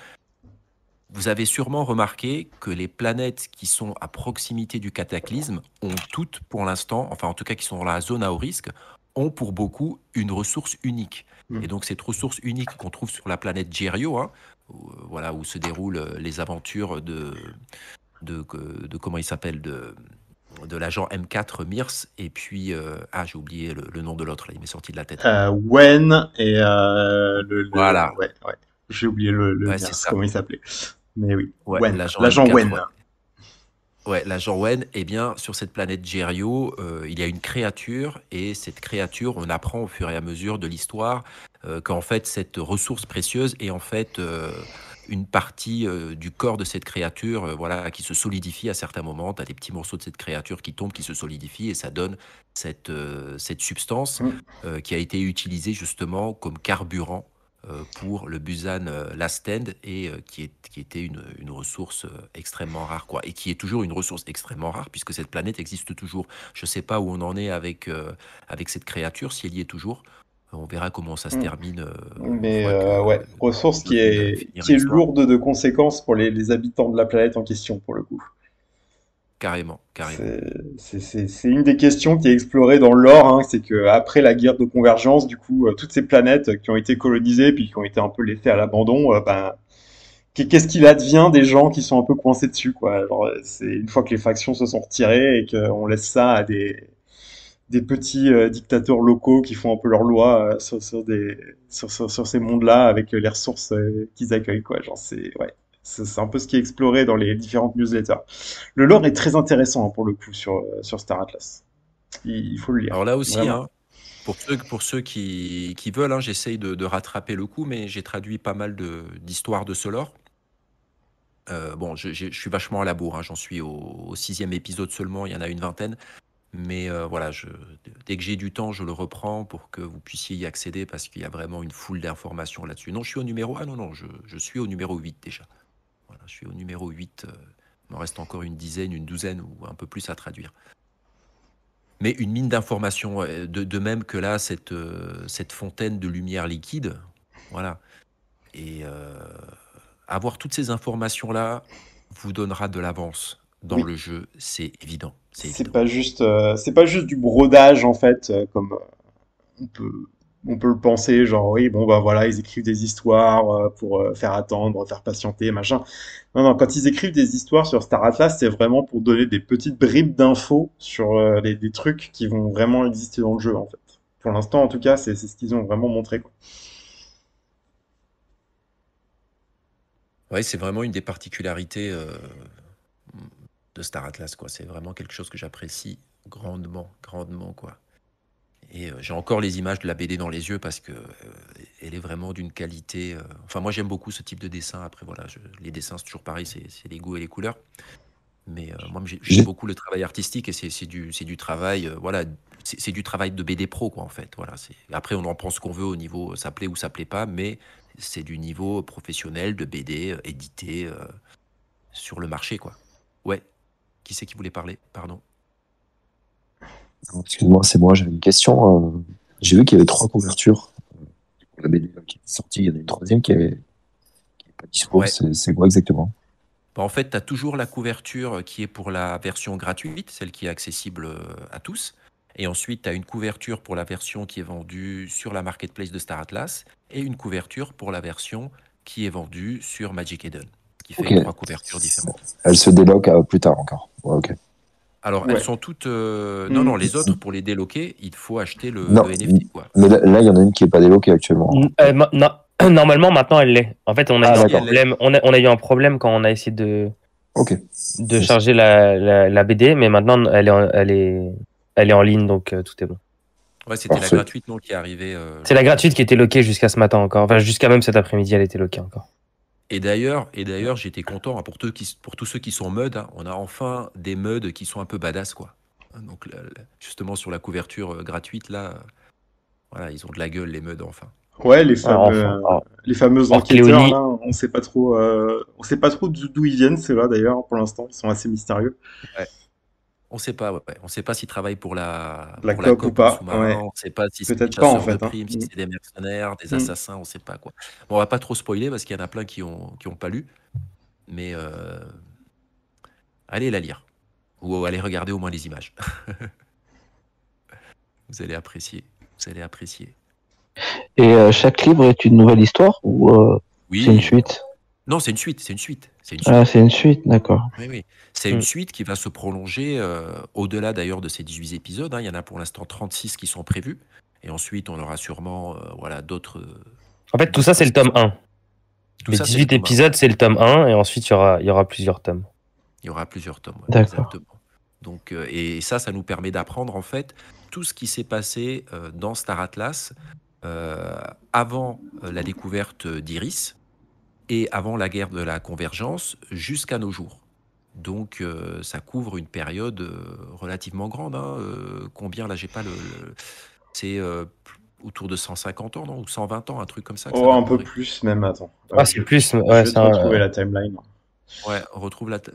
vous avez sûrement remarqué que les planètes qui sont à proximité du cataclysme ont toutes pour l'instant, enfin en tout cas qui sont dans la zone à haut risque, ont pour beaucoup une ressource unique. Et donc cette ressource unique qu'on trouve sur la planète Gerio, hein, voilà, où se déroulent les aventures de comment il s'appelle, de l'agent M4 Mirs, et puis, j'ai oublié le nom de l'autre, là, il m'est sorti de la tête. Wen et Voilà. ouais. J'ai oublié le Ouais, Mirs, c'est ça. comment il s'appelait. Mais oui, Ouais, Wen, l'agent l'agent M4, Wen. ouais. Ouais, l'agent Wen, eh bien, sur cette planète Gerio, il y a une créature, et cette créature, on apprend au fur et à mesure de l'histoire qu'en fait, cette ressource précieuse est en fait une partie du corps de cette créature, voilà, qui se solidifie à certains moments. Tu as des petits morceaux de cette créature qui tombent, qui se solidifient, et ça donne cette substance qui a été utilisée justement comme carburant pour le Busan Last Stand, et qui était une ressource extrêmement rare, quoi, et qui est toujours une ressource extrêmement rare puisque cette planète existe toujours. Je ne sais pas où on en est avec cette créature, si elle y est toujours. On verra comment ça se termine. Mais une fois que ouais, ressource le film finira qui est l'histoire. lourde de conséquences pour les habitants de la planète en question, pour le coup. Carrément. C'est une des questions qui est explorée dans le lore, hein, c'est que après la guerre de convergence, du coup, toutes ces planètes qui ont été colonisées puis qui ont été un peu laissées à l'abandon, qu'est-ce qu'il advient des gens qui sont un peu coincés dessus, quoi. Genre, c'est une fois que les factions se sont retirées et qu'on laisse ça à des petits dictateurs locaux qui font un peu leur loi sur ces mondes-là avec les ressources qu'ils accueillent, quoi. Genre, c'est un peu ce qui est exploré dans les différentes newsletters. Le lore est très intéressant, hein, pour le coup sur Star Atlas. Il faut le lire. Alors là aussi, Vraiment. hein, pour ceux qui veulent, hein, j'essaye de rattraper le coup, mais j'ai traduit pas mal d'histoires de ce lore. Bon, je suis vachement à la bourre, hein, j'en suis au 6e épisode seulement, il y en a une vingtaine. Mais voilà, dès que j'ai du temps, je le reprends pour que vous puissiez y accéder parce qu'il y a vraiment une foule d'informations là-dessus. Non, je suis au numéro... Ah non, je suis au numéro 8 déjà. Voilà, je suis au numéro 8. Il m'en reste encore une dizaine, une douzaine ou un peu plus à traduire. Mais une mine d'informations, de même que là, cette fontaine de lumière liquide. Voilà. Et avoir toutes ces informations-là vous donnera de l'avance dans Oui. le jeu, c'est évident. C'est C'est évident. c'est pas juste du brodage en fait, comme on peut, on peut le penser, genre oui, bon bah voilà, ils écrivent des histoires pour faire attendre, faire patienter, machin. Non, quand ils écrivent des histoires sur Star Atlas, c'est vraiment pour donner des petites bribes d'infos sur des trucs qui vont vraiment exister dans le jeu en fait. Pour l'instant, en tout cas, c'est ce qu'ils ont vraiment montré, quoi. Ouais, c'est vraiment une des particularités de Star Atlas, quoi. C'est vraiment quelque chose que j'apprécie grandement, grandement, quoi. Et j'ai encore les images de la BD dans les yeux parce que elle est vraiment d'une qualité. Enfin, moi, j'aime beaucoup ce type de dessin. Après, voilà, les dessins, c'est toujours pareil, c'est les goûts et les couleurs. Mais moi, j'aime beaucoup le travail artistique et c'est du travail, voilà, c'est du travail de BD pro, quoi, en fait. Voilà, après, on en pense ce qu'on veut au niveau, ça plaît ou ça plaît pas, mais c'est du niveau professionnel de BD édité sur le marché, quoi. Ouais. Qui c'est qui voulait parler? Pardon. Excuse-moi, c'est moi, j'avais une question. J'ai vu qu'il y avait 3 couvertures pour la BD qui est sortie. Il y en a une troisième qui est pas dispo. Ouais. C'est quoi exactement? Bah, en fait, tu as toujours la couverture qui est pour la version gratuite, celle qui est accessible à tous. Et ensuite, tu as une couverture pour la version qui est vendue sur la marketplace de Star Atlas et une couverture pour la version qui est vendue sur Magic Eden, ce qui fait Ok. 3 couvertures différentes. Elle se débloque plus tard encore. Ouais, ok. Alors, Ouais. elles sont toutes... Non, les autres, pour les débloquer, il faut acheter Non. le NFT, quoi. Mais là, il y en a une qui est pas débloquée actuellement. Non, normalement, maintenant, elle l'est. En fait, on a eu un d'accord. problème. On a eu un problème quand on a essayé Ok. de charger la BD, mais maintenant, elle est en ligne, donc tout est bon. Ouais, c'était la Parfait. gratuite, non, qui est arrivée. C'est la gratuite qui était loquée jusqu'à ce matin encore. Enfin, jusqu'à même cet après-midi, elle était loquée encore. Et d'ailleurs, j'étais content, hein, pour tous ceux qui sont MUD, hein, on a enfin des MUD qui sont un peu badass, quoi. Donc, justement, sur la couverture gratuite, là, voilà, ils ont de la gueule, les MUD, enfin. Ouais, Enfin, les fameux or enquêteurs Cléonie, là, on sait pas trop d'où ils viennent ceux-là d'ailleurs pour l'instant, ils sont assez mystérieux. Ouais. On sait pas, ouais, ouais. On sait pas s'ils travaillent pour La pour la COP ou COP en pas, sous-marin, ouais, on sait pas si c'est des peut-être pas en chasseurs de fait, hein. primes, si c'est des mercenaires, des Mm. assassins, on sait pas, quoi. Bon, on va pas trop spoiler parce qu'il y en a plein qui ont pas lu, mais allez la lire. Ou allez regarder au moins les images. Vous allez apprécier. Vous allez apprécier. Et chaque livre est une nouvelle histoire ou c'est une Oui. suite? Non, c'est une suite, c'est une suite. C'est une Ah, suite. c'est une suite, d'accord. Oui, oui. C'est une Mm. suite qui va se prolonger au-delà d'ailleurs de ces 18 épisodes, hein. Il y en a pour l'instant 36 qui sont prévus. Et ensuite, on aura sûrement voilà, d'autres. En fait, tout ça, c'est le tome 1. Tout Les ça, c'est le 18 tome 1. épisodes, c'est le tome 1, et ensuite, il y aura plusieurs tomes. Il y aura plusieurs tomes, ouais, D'accord. exactement. Donc, et ça nous permet d'apprendre en fait tout ce qui s'est passé dans Star Atlas avant la découverte d'Iris et avant la guerre de la convergence jusqu'à nos jours. Donc, ça couvre une période relativement grande, hein. Combien, là, j'ai pas c'est autour de 150 ans, non? Ou 120 ans, un truc comme ça que ça Oh, va un peu couvrir. plus même, attends. Ah, c'est plus, Je ouais, vais te retrouver la timeline. Ouais,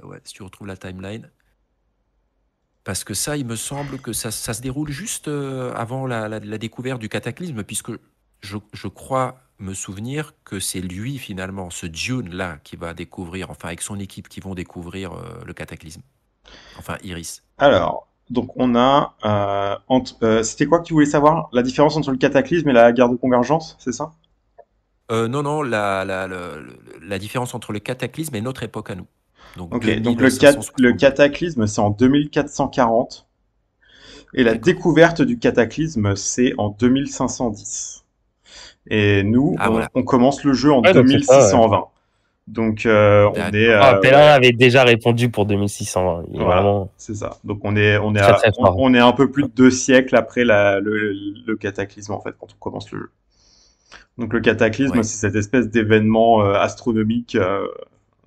ouais, si tu retrouves la timeline. Parce que ça, il me semble que ça se déroule juste avant la découverte du cataclysme, puisque je crois me souvenir que c'est lui, finalement, ce Dune-là, qui va découvrir, enfin, avec son équipe, qui vont découvrir le cataclysme. Enfin, Iris. Alors, donc on a c'était quoi que tu voulais savoir? La différence entre le cataclysme et la guerre de convergence, c'est ça? Non, non, la différence entre le cataclysme et notre époque à nous. Donc, Ok, donc le 2560. cataclysme c'est en 2440 et la D'accord. découverte du cataclysme c'est en 2510. Et nous, Ah, voilà. on commence le jeu en Ouais, donc c'est ça, ouais. 2620. Donc on D'accord. est Pellin ouais, avait déjà répondu pour 2600. Il est voilà, vraiment c'est ça. Donc très très fort. on est un peu plus de 2 siècles après le cataclysme en fait quand on commence le jeu. Donc le cataclysme, Ouais. c'est cette espèce d'événement astronomique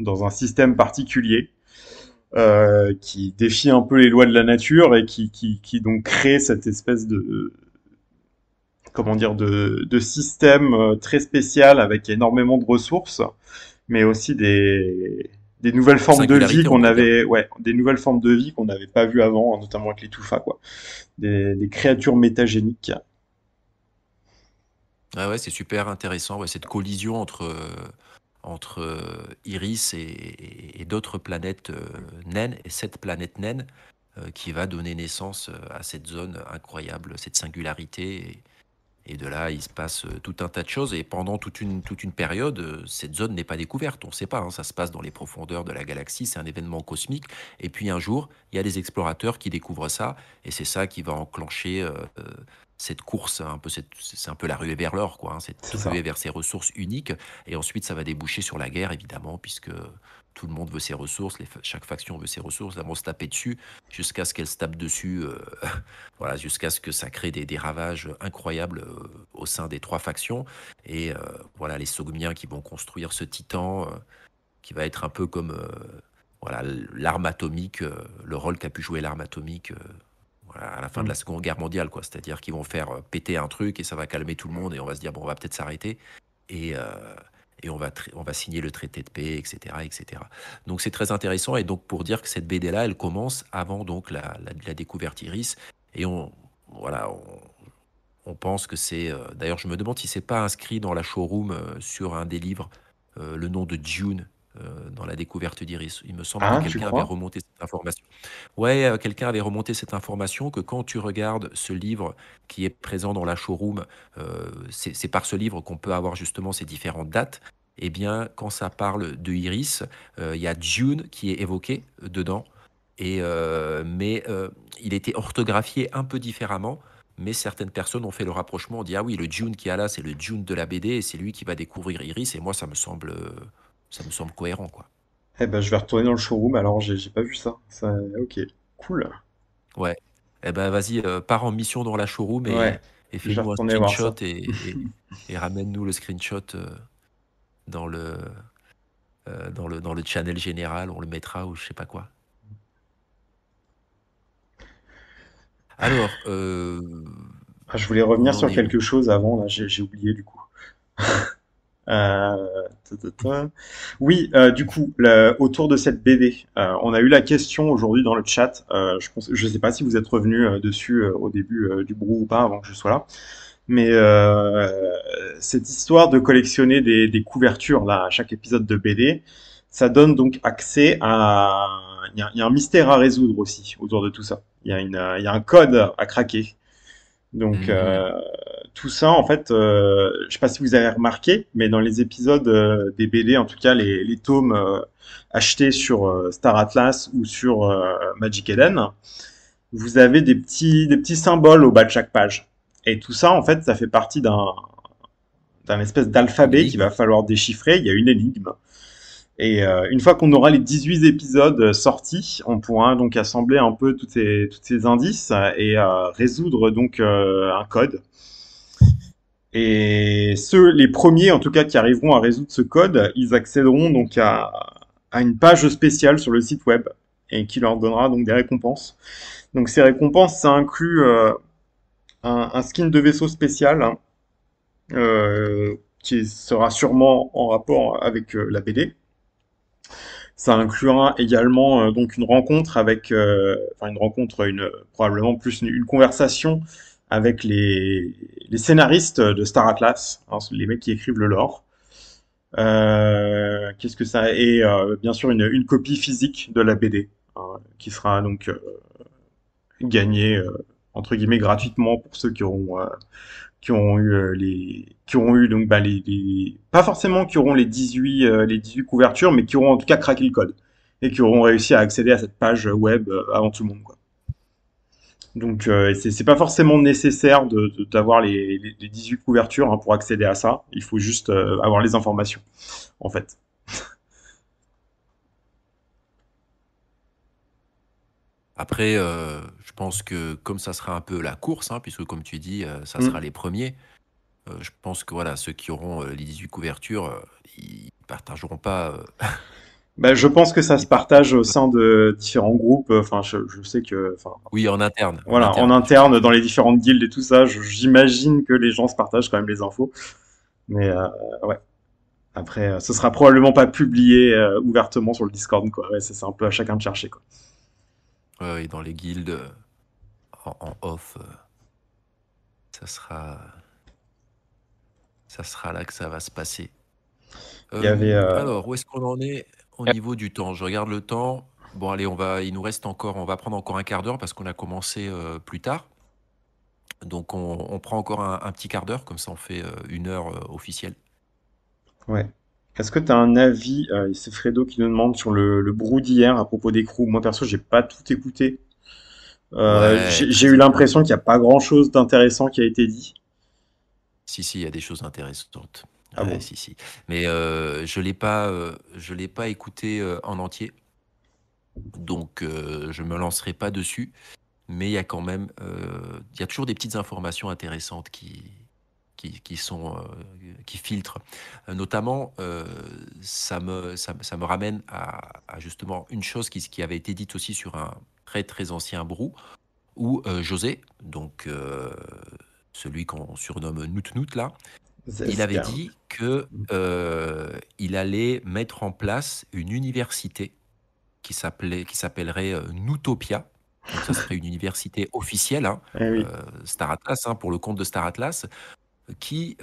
dans un système particulier qui défie un peu les lois de la nature et qui donc crée cette espèce de comment dire de système très spécial avec énormément de ressources, mais aussi des nouvelles formes de vie Singularité, on qu'on peut dire. avait, ouais, des nouvelles formes de vie qu'on n'avait pas vues avant, notamment avec les Tufa, quoi, des créatures métagéniques. Ah ouais, c'est super intéressant, ouais, cette collision entre Iris et d'autres planètes naines, et cette planète naine qui va donner naissance à cette zone incroyable, cette singularité. Et de là, il se passe tout un tas de choses. Et pendant toute une période, cette zone n'est pas découverte. On ne sait pas, hein, ça se passe dans les profondeurs de la galaxie. C'est un événement cosmique. Et puis un jour, il y a des explorateurs qui découvrent ça. Et c'est ça qui va enclencher cette course. C'est un peu la ruée vers l'or, quoi, hein, cette C'est ça. ruée vers ces ressources uniques. Et ensuite, ça va déboucher sur la guerre, évidemment, puisque tout le monde veut ses ressources. Chaque faction veut ses ressources. Elles vont se taper dessus jusqu'à ce qu'elles se tapent dessus. Voilà, jusqu'à ce que ça crée des ravages incroyables au sein des trois factions. Et voilà, les Sogmiens qui vont construire ce titan qui va être un peu comme voilà, l'arme atomique, le rôle qu'a pu jouer l'arme atomique voilà, à la fin de la Seconde Guerre mondiale, quoi. C'est-à-dire qu'ils vont faire péter un truc et ça va calmer tout le monde et on va se dire, bon, on va peut-être s'arrêter. Et on va signer le traité de paix, etc., etc. Donc c'est très intéressant. Et donc pour dire que cette BD-là, elle commence avant donc la découverte Iris. Et voilà, on pense que c'est... D'ailleurs, je me demande si c'est pas inscrit dans la showroom sur un des livres le nom de Dune dans la découverte d'Iris. Il me semble Ah, que tu quelqu'un avait crois? remonté cette information. Ouais, quelqu'un avait remonté cette information que quand tu regardes ce livre qui est présent dans la showroom, c'est par ce livre qu'on peut avoir justement ces différentes dates. Eh bien, quand ça parle de Iris, il y a Dune qui est évoqué dedans. Mais il était orthographié un peu différemment. Mais certaines personnes ont fait le rapprochement, on dit ah oui, le Dune qui a là, c'est le Dune de la BD et c'est lui qui va découvrir Iris. Et moi, ça me semble cohérent, quoi. Eh ben, je vais retourner dans le showroom, alors j'ai pas vu ça. Ok, cool. Ouais. Eh ben vas-y, pars en mission dans la showroom Ouais, et je vais fais-nous un retourner voir screenshot ça. et ramène-nous le screenshot dans le dans le channel général, on le mettra ou je sais pas quoi. Alors, Ah, je voulais on revenir en sur est où? quelque chose avant, là, j'ai oublié du coup. Euh, Oui, du coup, autour de cette BD, on a eu la question aujourd'hui dans le chat. Je sais pas si vous êtes revenu dessus au début du brou ou pas avant que je sois là, mais cette histoire de collectionner des couvertures là à chaque épisode de BD, ça donne donc accès à il y a un mystère à résoudre aussi autour de tout ça. Il y a un code à craquer. Donc Mhm. tout ça, en fait, je sais pas si vous avez remarqué, mais dans les épisodes des BD, en tout cas les tomes achetés sur Star Atlas ou sur Magic Eden, vous avez des petits symboles au bas de chaque page. Et tout ça, en fait, ça fait partie d'un espèce Une d'alphabet qu'il énigme? va falloir déchiffrer. Il y a une énigme. Et une fois qu'on aura les 18 épisodes sortis, on pourra donc assembler un peu tous ces indices et résoudre donc un code. Et les premiers en tout cas qui arriveront à résoudre ce code, ils accéderont donc à une page spéciale sur le site web et qui leur donnera donc des récompenses. Donc ces récompenses, ça inclut un skin de vaisseau spécial hein, qui sera sûrement en rapport avec la BD. Ça inclura également donc une rencontre avec, enfin une rencontre, probablement plus une conversation avec les scénaristes de Star Atlas, hein, les mecs qui écrivent le lore. Qu'est-ce que ça et bien sûr une copie physique de la BD hein, qui sera donc gagnée entre guillemets gratuitement pour ceux qui ont eu qui auront eu donc bah, pas forcément qui auront les 18 couvertures mais qui auront en tout cas craqué le code et qui auront réussi à accéder à cette page web avant tout le monde quoi. Donc c'est pas forcément nécessaire d'avoir les 18 couvertures hein, pour accéder à ça, il faut juste avoir les informations en fait. Après, je pense que comme ça sera un peu la course, hein, puisque comme tu dis, ça sera Mm. les premiers, je pense que voilà, ceux qui auront les 18 couvertures, ils partageront pas. Bah, je pense que ça se Ils partageront partage au pas. sein de différents groupes. Enfin, je sais que, enfin, Oui, en voilà, en interne, je interne, pense. dans les différentes guildes et tout ça, j'imagine que les gens se partagent quand même les infos. Mais ouais. Après, ce sera probablement pas publié ouvertement sur le Discord, quoi. Ouais, c'est un peu à chacun de chercher, quoi. Ouais, ouais, dans les guildes, en off, ça sera, ça sera là que ça va se passer. Il y avait, Alors, où est-ce qu'on en est au niveau du temps? Je regarde le temps. Bon, allez, il nous reste encore, on va prendre encore un quart d'heure parce qu'on a commencé plus tard. Donc, on prend encore un petit quart d'heure, comme ça on fait 1 heure officielle. ouais. Est-ce que tu as un avis, c'est Fredo qui nous demande sur le brou d'hier à propos des crews. Moi, perso, j'ai pas tout écouté. Ouais, J'ai très eu étrange. l'impression qu'il n'y a pas grand-chose d'intéressant qui a été dit. Si, si, il y a des choses intéressantes. Ah Ouais, bon? si, si. Mais je l'ai pas écouté en entier, donc je me lancerai pas dessus. Mais il y a quand même, il y a toujours des petites informations intéressantes qui sont, qui filtrent. Notamment, ça me ramène à justement une chose qui avait été dite aussi sur un très très ancien brou, où José, donc celui qu'on surnomme Nout Nout là, il avait Zesker. dit que il allait mettre en place une université qui s'appellerait Noutopia. Donc ça serait une université officielle, hein, Eh oui. Star Atlas, hein, pour le compte de Star Atlas,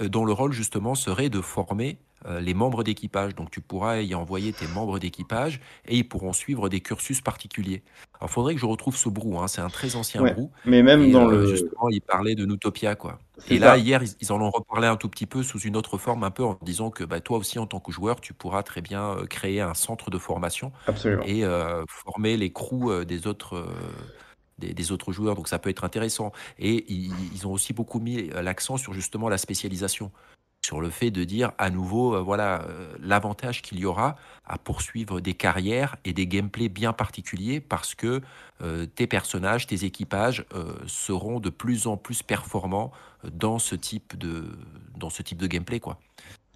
dont le rôle justement serait de former les membres d'équipage. Donc tu pourras y envoyer tes membres d'équipage et ils pourront suivre des cursus particuliers. Alors il faudrait que je retrouve ce brou, hein, c'est un très ancien Ouais. brou, Mais même et dans le, justement il parlait de Noutopia, quoi. c'est Et là, ça. hier, ils en ont reparlé un tout petit peu sous une autre forme, un peu en disant que bah, toi aussi, en tant que joueur, tu pourras très bien créer un centre de formation Absolument. et former les crews des autres joueurs. Donc ça peut être intéressant. Et ils ont aussi beaucoup mis l'accent sur justement la spécialisation, sur le fait de dire à nouveau, voilà, l'avantage qu'il y aura à poursuivre des carrières et des gameplays bien particuliers parce que tes personnages, tes équipages seront de plus en plus performants dans ce type de gameplay, quoi.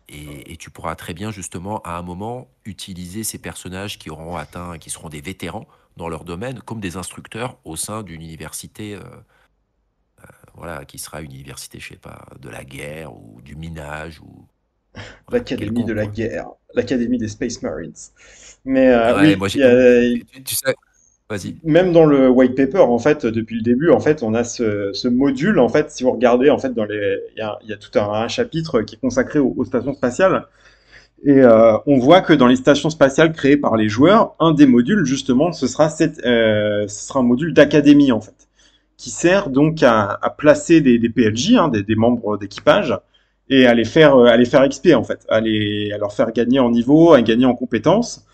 et tu pourras très bien justement à un moment utiliser ces personnages qui auront atteint, qui seront des vétérans dans leur domaine, comme des instructeurs au sein d'une université, voilà, qui sera une université, je sais pas, de la guerre ou du minage ou voilà, L'Académie de quelconque la quoi. guerre, l'Académie des Space Marines. Mais Ouais, oui, moi il j'ai, y a, tu sais, vas-y. même dans le white paper, en fait, depuis le début, en fait, on a ce module, en fait, si vous regardez, en fait, il y a tout un chapitre qui est consacré aux stations spatiales. Et on voit que dans les stations spatiales créées par les joueurs, un des modules, justement, ce sera un module d'académie, en fait, qui sert donc à placer des PLJ, hein, des membres d'équipage, et à les faire XP, en fait, à leur faire gagner en niveau, à gagner en compétences.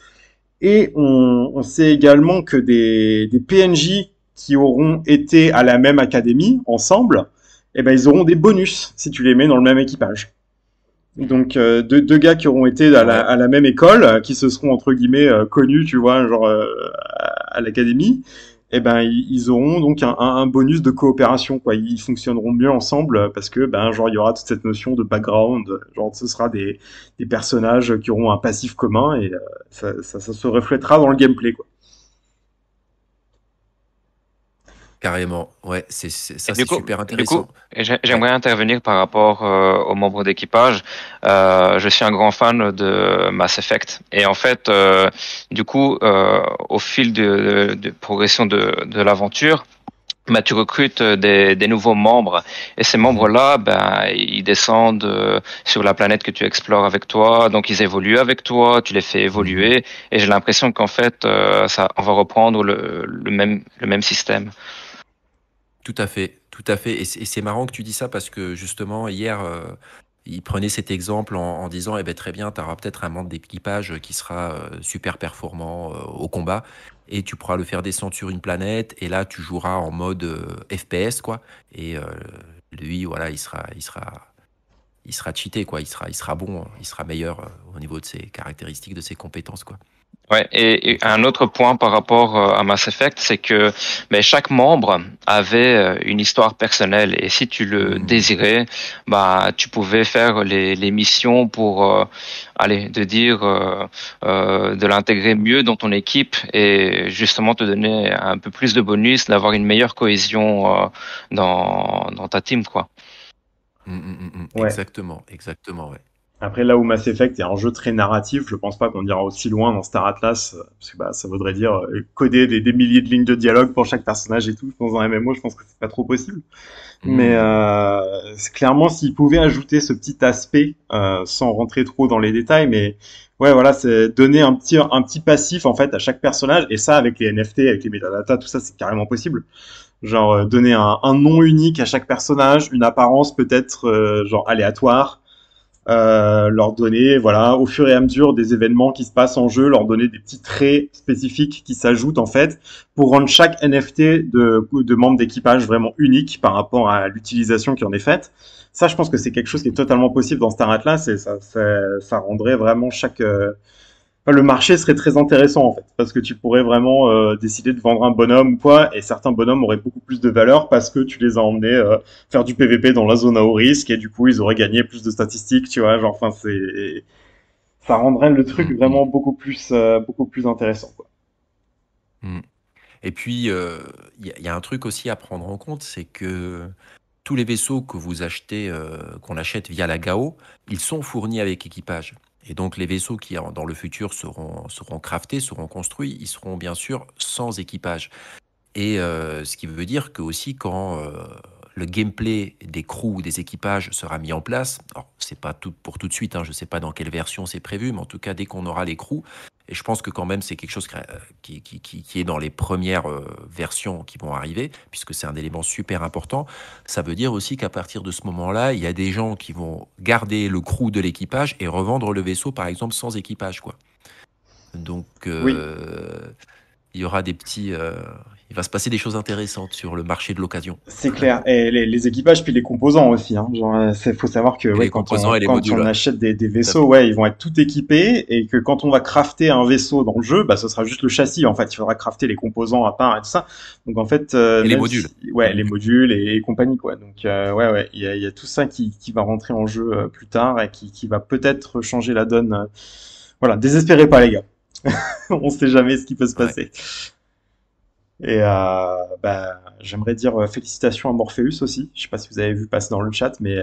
Et on sait également que des PNJ qui auront été à la même académie ensemble, eh ben, ils auront des bonus si tu les mets dans le même équipage. Donc deux gars qui auront été Ouais. à la même école, qui se seront entre guillemets connus, tu vois, genre à l'académie, eh ben ils auront donc un bonus de coopération, quoi. Ils fonctionneront mieux ensemble parce que ben genre il y aura toute cette notion de background, genre ce sera des personnages qui auront un passif commun et ça se reflètera dans le gameplay, quoi. Carrément, ouais, Et ça c'est super du coup, intéressant. Ouais. j'aimerais intervenir par rapport aux membres d'équipage. Je suis un grand fan de Mass Effect et en fait, du coup, au fil de progression de l'aventure, bah, tu recrutes des nouveaux membres et ces Mhm. membres-là, ben, ils descendent sur la planète que tu explores avec toi, donc ils évoluent avec toi, tu les fais Mhm. évoluer et j'ai l'impression qu'en fait, on va reprendre le même système. Tout à fait, tout à fait. Et c'est marrant que tu dis ça parce que justement, hier, il prenait cet exemple en disant, eh ben, très bien, tu auras peut-être un membre d'équipage qui sera super performant au combat et tu pourras le faire descendre sur une planète et là, tu joueras en mode FPS, quoi. Et lui, voilà, il sera cheaté, quoi. Il sera bon, il sera meilleur au niveau de ses caractéristiques, de ses compétences, quoi. Ouais, et Donc, un autre point par rapport à Mass Effect, c'est que ben, chaque membre avait une histoire personnelle et si tu le hmm, désirais, bah tu pouvais faire les missions pour aller de dire de l'intégrer mieux dans ton équipe et justement te donner un peu plus de bonus, d'avoir une meilleure cohésion dans ta team quoi. Ouais. exactement, exactement, ouais. Après, là où Mass Effect est un jeu très narratif, je pense pas qu'on ira aussi loin dans Star Atlas, parce que bah, ça voudrait dire coder des milliers de lignes de dialogue pour chaque personnage et tout. Dans un MMO, je pense que c'est pas trop possible. Mais Hmm. c'est clairement, s'ils pouvaient ajouter ce petit aspect, sans rentrer trop dans les détails, mais ouais, voilà, c'est donner un petit passif en fait à chaque personnage, et ça avec les NFT, avec les metadata, tout ça, c'est carrément possible. Genre donner un nom unique à chaque personnage, une apparence peut-être genre aléatoire, leur donner, voilà, au fur et à mesure des événements qui se passent en jeu, leur donner des petits traits spécifiques qui s'ajoutent en fait pour rendre chaque NFT de membre d'équipage vraiment unique par rapport à l'utilisation qui en est faite. Ça, je pense que c'est quelque chose qui est totalement possible dans Star Atlas et ça rendrait vraiment enfin, le marché serait très intéressant en fait, parce que tu pourrais vraiment décider de vendre un bonhomme ou quoi, et certains bonhommes auraient beaucoup plus de valeur parce que tu les as emmenés faire du PVP dans la zone à haut risque, et du coup ils auraient gagné plus de statistiques, tu vois, genre, enfin ça rendrait le truc Hmm, hmm, vraiment beaucoup plus intéressant, quoi. hmm. Et puis, il y a un truc aussi à prendre en compte, c'est que tous les vaisseaux que vous achetez, qu'on achète via la GAO, ils sont fournis avec équipage. Et donc les vaisseaux qui, dans le futur, seront craftés, seront construits, ils seront bien sûr sans équipage. Et ce qui veut dire que aussi quand le gameplay des crews ou des équipages sera mis en place, alors c'est pas tout pour tout de suite, hein, je sais pas dans quelle version c'est prévu, mais en tout cas dès qu'on aura les crews, et je pense que quand même c'est quelque chose qui est dans les premières versions qui vont arriver, puisque c'est un élément super important, ça veut dire aussi qu'à partir de ce moment-là, il y a des gens qui vont garder le crew de l'équipage et revendre le vaisseau par exemple sans équipage, quoi. Donc Oui, il y aura des petits, il va se passer des choses intéressantes sur le marché de l'occasion. C'est clair. Et les équipages, puis les composants aussi. Hein. Genre, faut savoir que Et ouais, les composants et les modules. on Ouais. achète des Tout à vaisseaux, fait. ouais, ils vont être tout équipés et que quand on va crafter un vaisseau dans le jeu, bah, ce sera juste le châssis. En fait, il faudra crafter les composants à part et tout ça. Donc en fait, Et les même modules. si, ouais, les modules et compagnie quoi. Donc ouais, il y a tout ça qui va rentrer en jeu plus tard et qui va peut-être changer la donne. Voilà, désespérez pas les gars. On sait jamais ce qui peut se Ouais. passer. Et bah, j'aimerais dire félicitations à Morpheus aussi. Je sais pas si vous avez vu passer dans le chat, mais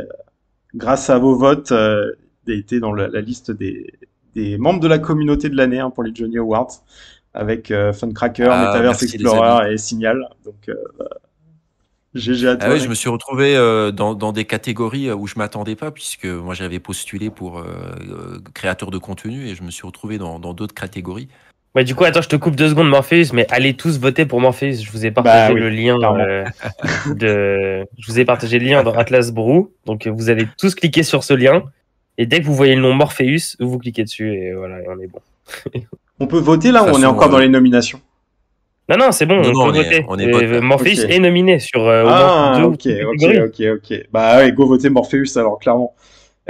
grâce à vos votes, il a été dans la liste des membres de la communauté de l'année hein, pour les Johnny Awards, avec Funcracker, Ah, Metaverse merci les amis. Explorer et Signal. Donc GG à Ah toi, ouais, je me mec. suis retrouvé dans des catégories où je m'attendais pas, puisque moi j'avais postulé pour créateur de contenu et je me suis retrouvé dans d'autres catégories. Ouais, du coup, attends, je te coupe 2 secondes, Morpheus, mais allez tous voter pour Morpheus. Je vous ai Bah partagé oui, le lien clairement. je vous ai partagé le lien dans Atlas Brew. Donc, vous allez tous cliquer sur ce lien. Et dès que vous voyez le nom Morpheus, vous cliquez dessus et voilà, et on est bon. On peut voter là De ou toute on est façon, encore dans les nominations? Non, c'est bon, non, on non, peut voter. on est vote là. Morpheus Ok. est nominé sur au moins Ah, 2 ou ok, 3 ok, catégories. ok. Bah ouais, go voter Morpheus alors, clairement.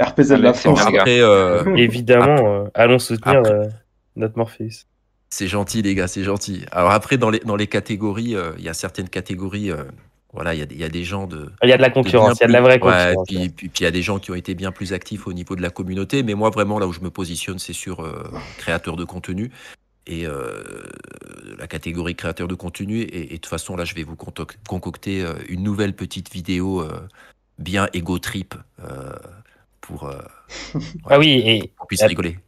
RPZ de Allez, la c'est Bon, bien, France, les quoi. gars. après, Évidemment, allons soutenir après, notre Morpheus. c'est gentil les gars, c'est gentil. Alors après, dans les catégories, il y a certaines catégories, voilà, il y a des gens Il y a de la de bien concurrence, il y a de la plus, vraie ouais, concurrence. puis il y a des gens qui ont été bien plus actifs au niveau de la communauté, mais moi vraiment là où je me positionne, c'est sur créateur de contenu. Et la catégorie créateur de contenu. Et de toute façon, là, je vais vous concocter une nouvelle petite vidéo bien ego trip pour, Ah voilà, oui, pour qu'on puisse rigoler.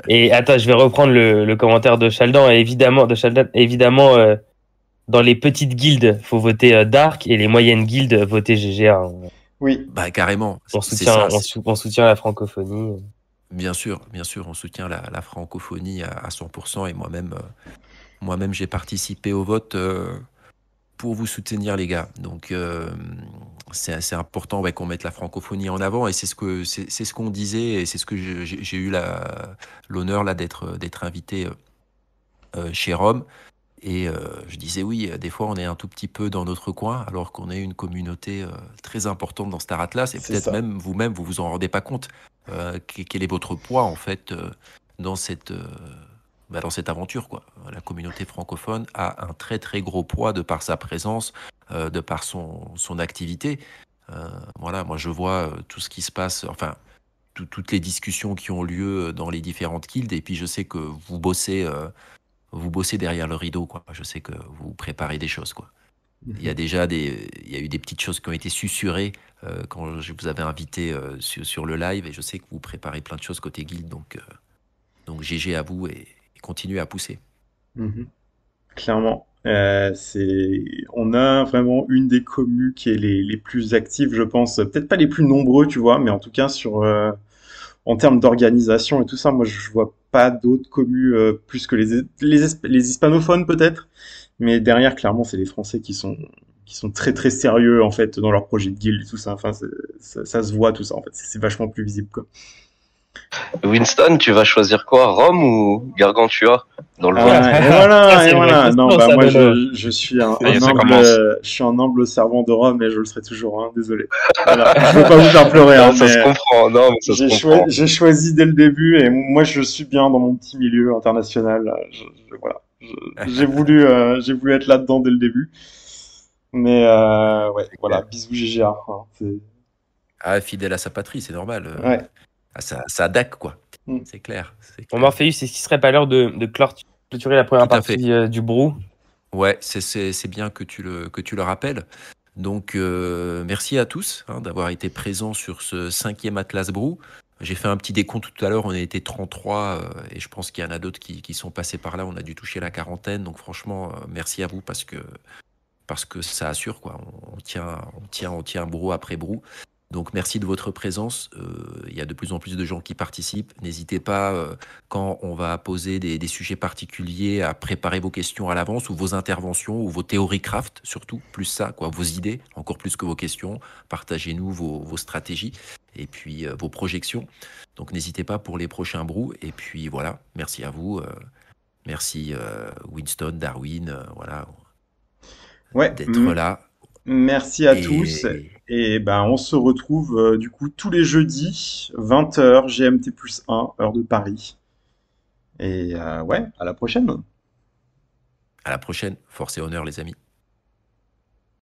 et attends, je vais reprendre le commentaire de Shaldan. Évidemment, dans les petites guildes, faut voter Dark et les moyennes guildes, voter GGA. Oui. Bah, carrément, On c'est soutient, ça. on soutient la francophonie. Bien sûr, on soutient la francophonie à 100%. Et moi-même, j'ai participé au vote pour vous soutenir, les gars. Donc, c'est important ouais, qu'on mette la francophonie en avant. Et c'est ce qu'on disait. Et c'est ce que j'ai eu l'honneur là d'être invité chez Rome. Et je disais oui, des fois on est un tout petit peu dans notre coin, alors qu'on est une communauté très importante dans Star Atlas. Et C'est peut-être ça. même vous-même, vous vous en rendez pas compte. Quel est votre poids en fait dans dans cette aventure quoi. La communauté francophone a un très très gros poids de par sa présence, de par son activité. Voilà, moi je vois tout ce qui se passe, enfin toutes les discussions qui ont lieu dans les différentes guildes, et puis je sais que vous bossez derrière le rideau quoi. Je sais que vous préparez des choses quoi. Il y a déjà il y a eu des petites choses qui ont été susurrées quand je vous avais invité sur le live, et je sais que vous préparez plein de choses côté guild, donc GG à vous et continuez à pousser. Mhm. Clairement. On a vraiment une des communes qui est les plus actives, je pense. Peut-être pas les plus nombreux, tu vois, mais en tout cas en termes d'organisation et tout ça, moi je vois pas d'autres communes plus que les hispanophones peut-être. Mais derrière, clairement, c'est les Français qui sont très très sérieux en fait dans leur projet de guild et tout ça. Enfin, ça se voit tout ça en fait. C'est vachement plus visible quoi. Winston, tu vas choisir quoi, Rome ou Gargantua dans le vote? Ah, et Ça, voilà, c'est et une vraie voilà. question, Non, bah ça, moi Dono. je suis un Ça y est, ça humble, commence. je suis un humble servant de Rome et je le serai toujours. Hein, désolé. Voilà. Je veux pas vous faire pleurer, Non, hein, ça se mais comprend. Non, mais ça se comprend. j'ai choisi dès le début et moi je suis bien dans mon petit milieu international. Voilà. J'ai voulu être là-dedans dès le début. Mais ouais, C'est voilà. clair. Bisous GGA. Hein, Ah, fidèle à sa patrie, c'est normal. ouais. Ça DAC quoi. Mm. C'est clair. C'est Bon, clair. Morpheus, est-ce qu'il serait pas l'heure de clôturer la première Tout à fait. partie du Brou? Ouais, c'est bien que tu le rappelles. Donc, merci à tous hein, d'avoir été présents sur ce 5e Atlas Brew. J'ai fait un petit décompte tout à l'heure, on a été 33 et je pense qu'il y en a d'autres qui sont passés par là. On a dû toucher la quarantaine. Donc, franchement, merci à vous parce que ça assure quoi. On tient brew après brew. Donc merci de votre présence. Il y a de plus en plus de gens qui participent. N'hésitez pas, quand on va poser des sujets particuliers, à préparer vos questions à l'avance, ou vos interventions, ou vos théories craft, surtout, plus ça, quoi, vos idées, encore plus que vos questions. Partagez-nous vos stratégies et puis vos projections. Donc n'hésitez pas pour les prochains brews. Et puis voilà, merci à vous. Merci Winston, Darwin, voilà. Ouais, d'être là. merci à tous. Et Et ben, on se retrouve du coup tous les jeudis, 20h, GMT plus 1, heure de Paris. Et ouais, à la prochaine. à la prochaine. Force et honneur, les amis.